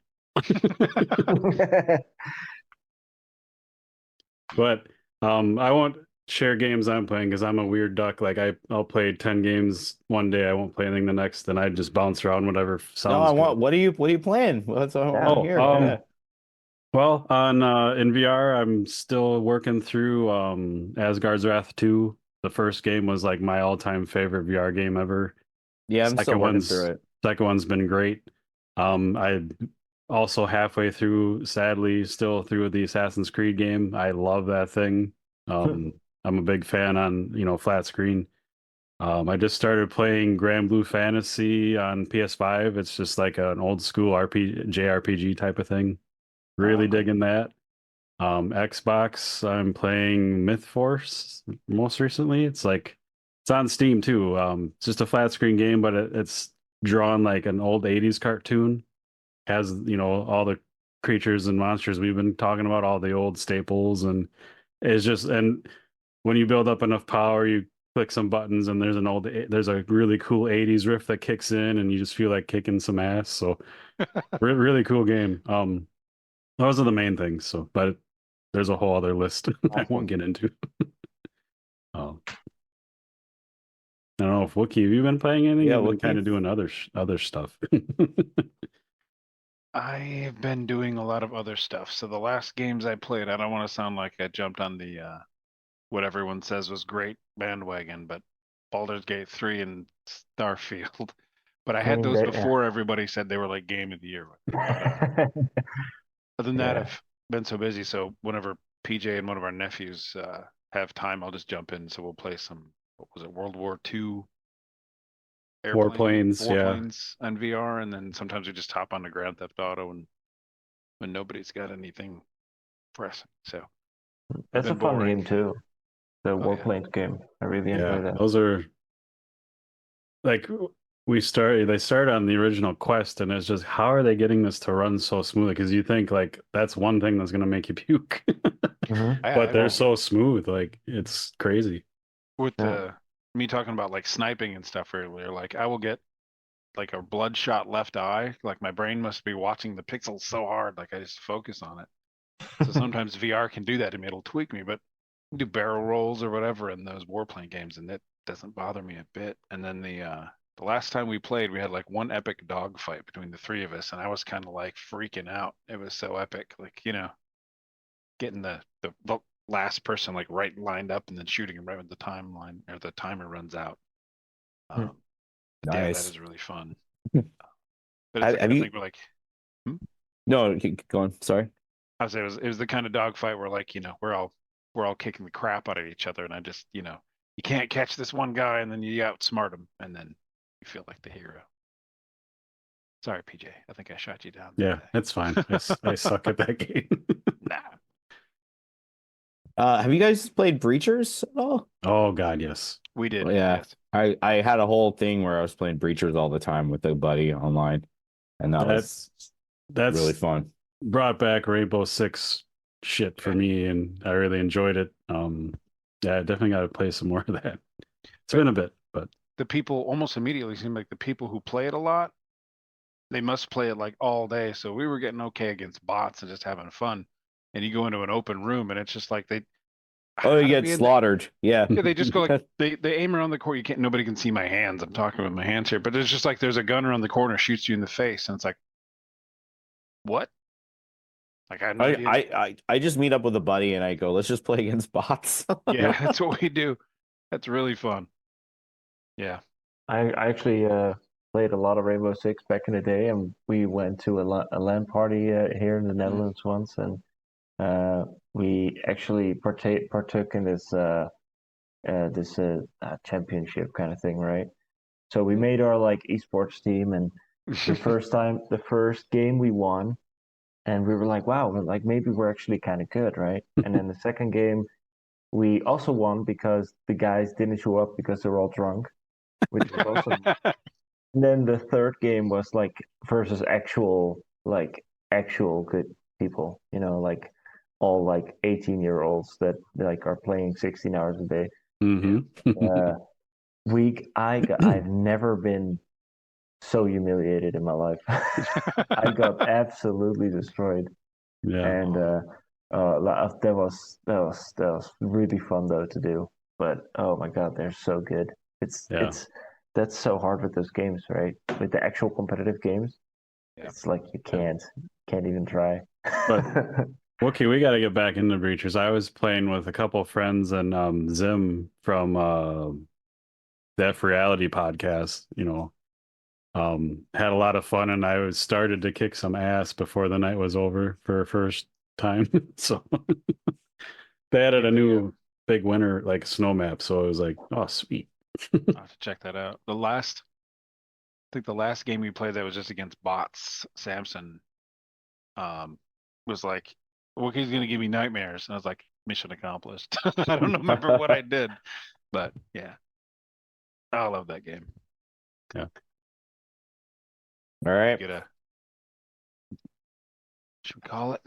But I won't share games I'm playing because I'm a weird duck. Like I'll play 10 games one day, I won't play anything the next, and I just bounce around whatever No, I sounds want. good. What are you playing? Well, that's what I want to Yeah. Oh, hear. Yeah. well, on in VR, I'm still working through Asgard's Wrath 2. The first game was like my all-time favorite VR game ever. Yeah, I'm still Second working one's through it. second one's been great. I also halfway through, sadly, still through the Assassin's Creed game. I love that thing. Um, I'm a big fan on, flat screen. I just started playing Grand Blue Fantasy on PS5. It's just like an old school JRPG type of thing. Really Cool. digging that. Xbox, I'm playing Myth Force most recently. It's on Steam too. It's just a flat screen game, but it's drawn like an old 80s cartoon. Has, all the creatures and monsters we've been talking about, all the old staples, and and when you build up enough power, you click some buttons and there's a really cool 80s riff that kicks in and you just feel like kicking some ass. So really cool game. Those are the main things. So, but there's a whole other list I won't get into. Oh, I don't know if Wookie, have you been playing anything? Yeah, You've been kind Wookie. of doing other stuff. I've been doing a lot of other stuff. So the last games I played, I don't want to sound like I jumped on the what everyone says was great bandwagon, but Baldur's Gate 3 and Starfield. But I I had mean, those they, before everybody said they were like game of the year. yeah. Other than that, Yeah. I've been so busy. So whenever PJ and one of our nephews have time, I'll just jump in. So we'll play some, what was it, World War II Warplanes, yeah. warplanes on VR, and then sometimes we just hop on the Grand Theft Auto and when nobody's got anything pressing. So That's a been fun boring. game too. The Oh, yeah. Warplanes game. I really Yeah, enjoy that. those are like they started on the original Quest, and it's just how are they getting this to run so smoothly? Because you think like that's one thing that's gonna make you puke. Mhm. But they're will- so smooth, like it's crazy. with Yeah. the me talking about like sniping and stuff earlier, like I will get like a bloodshot left eye. Like my brain must be watching the pixels so hard, like I just focus on it. So sometimes VR can do that to me. It'll tweak me, but do barrel rolls or whatever in those warplane games, and it doesn't bother me a bit. And then the last time we played, we had like one epic dogfight between the three of us, and I was kind of like freaking out. It was so epic, like getting the last person like right lined up and then shooting him right when the timeline or the timer runs out. Yeah, that Nice. is really fun. But it's the Have kind of you? thing where like, No, keep going. Sorry. I was say it was the kind of dogfight where like we're all kicking the crap out of each other, and I just you can't catch this one guy, and then you outsmart him, and then you feel like the hero. Sorry, PJ. I think I shot you down. Yeah, it's fine. I suck at that game. Nah. Have you guys played Breachers at all? Oh God, yes. We did. Well, yeah. Yes. I had a whole thing where I was playing Breachers all the time with a buddy online, and that was That's really fun. brought back Rainbow Six shit for me, and I really enjoyed it. Yeah, I definitely got to play some more of that. It's been a bit, but The people almost immediately seem like the people who play it a lot, they must play it like all day. So we were getting okay against bots and just having fun. And you go into an open room and it's just like Oh, how you do get we end- slaughtered. Yeah. Yeah, they just go like they aim around the corner. You can't. Nobody can see my hands. I'm talking with my hands here, but it's just like there's a gun around the corner, shoots you in the face, and it's like, what? Like I had no idea. I just meet up with a buddy and I go, let's just play against bots. Yeah, that's what we do. That's really fun. Yeah. I actually played a lot of Rainbow Six back in the day, and we went to a LAN party here in the Netherlands once, and we actually partook in this championship kind of thing, right? So we made our like esports team, and the first game we won, and we were like, wow, like maybe we're actually kind of good, right? And then the second game, we also won because the guys didn't show up because they were all drunk, which was awesome. And then the third game was like versus actual good people, like all like 18-year-olds that like are playing 16 hours a day. mm-hmm. I've never been so humiliated in my life. I got absolutely destroyed. Yeah. And that was really fun though to do. But oh my God, they're so good. That's so hard with those games, right? With the actual competitive games, it's like you can't even try. But okay, we got to get back into Breachers. I was playing with a couple of friends and Zim from Def Reality podcast. Had a lot of fun, and I was started to kick some ass before the night was over for a first time. So they added a new big winter like snow map, so it was like, oh sweet. I'll have to check that out. I think the last game we played that was just against bots, Samson, was like, Wookie's gonna give me nightmares. And I was like, mission accomplished. I don't remember what I did, but yeah. I love that game. Yeah. All right. Should we call it?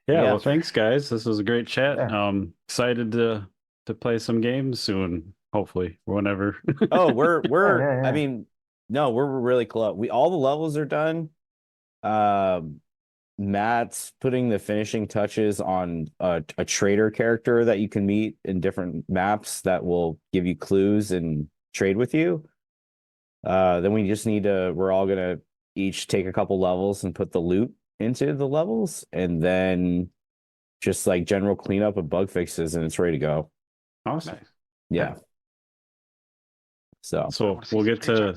Yeah, Yeah. well, thanks guys. This was a great chat. Yeah. Excited to play some games soon, hopefully, whenever. Oh, we're Yeah. I mean, no, we're really close. All the levels are done. Matt's putting the finishing touches on a trader character that you can meet in different maps that will give you clues and trade with you. Then we just need to, we're all going to each take a couple levels and put the loot into the levels, and then just like general cleanup of bug fixes, and it's ready to go. Awesome. Nice. Yeah. So So we'll get to,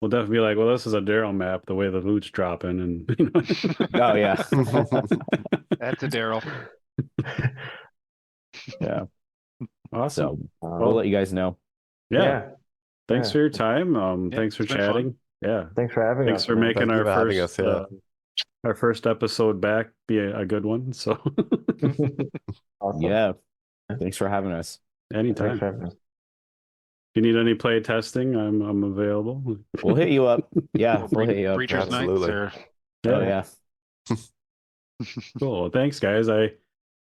we'll definitely be like, well, this is a Daryl map, the way the loot's dropping, and you know. oh yeah. That's a Daryl. Yeah. Awesome. So we'll let you guys know. Yeah. Thanks for your time. Yeah, Thanks for it's been fun. chatting. Yeah. Thanks for having Thanks us. for man. making Thank you our for having first us, our first episode back be a good one. So Awesome. Yeah. Thanks for having us. anytime. Thanks for having us. If you need any play testing, I'm available. We'll hit you up. Yeah, we'll hit you up. Breachers nights Absolutely. or Oh yeah. Cool. Thanks, guys. I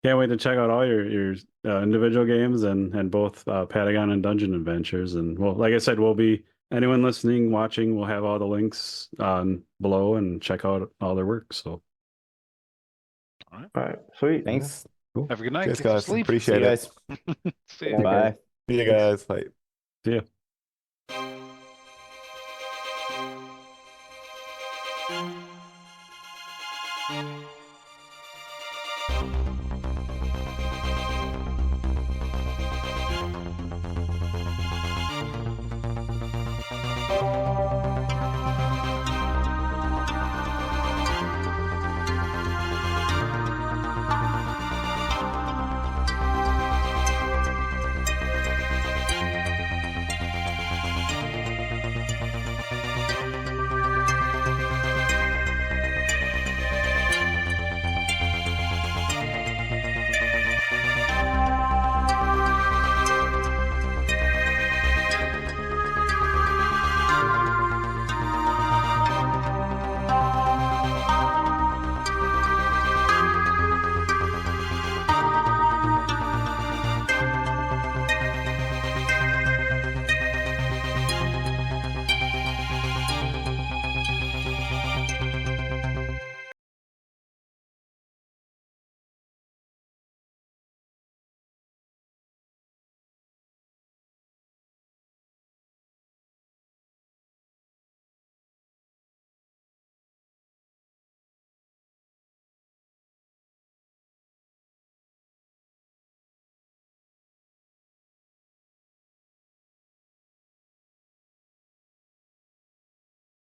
can't wait to check out all your individual games and both Patagon and Dungeon Adventures. And well, like I said, we'll be anyone listening, watching, we'll have all the links on below and check out all their work. So All right. Sweet. Thanks. have a good night. Cheers, Get some guys. sleep. See Appreciate you it. guys. See ya. Bye. See you guys. Bye. see ya.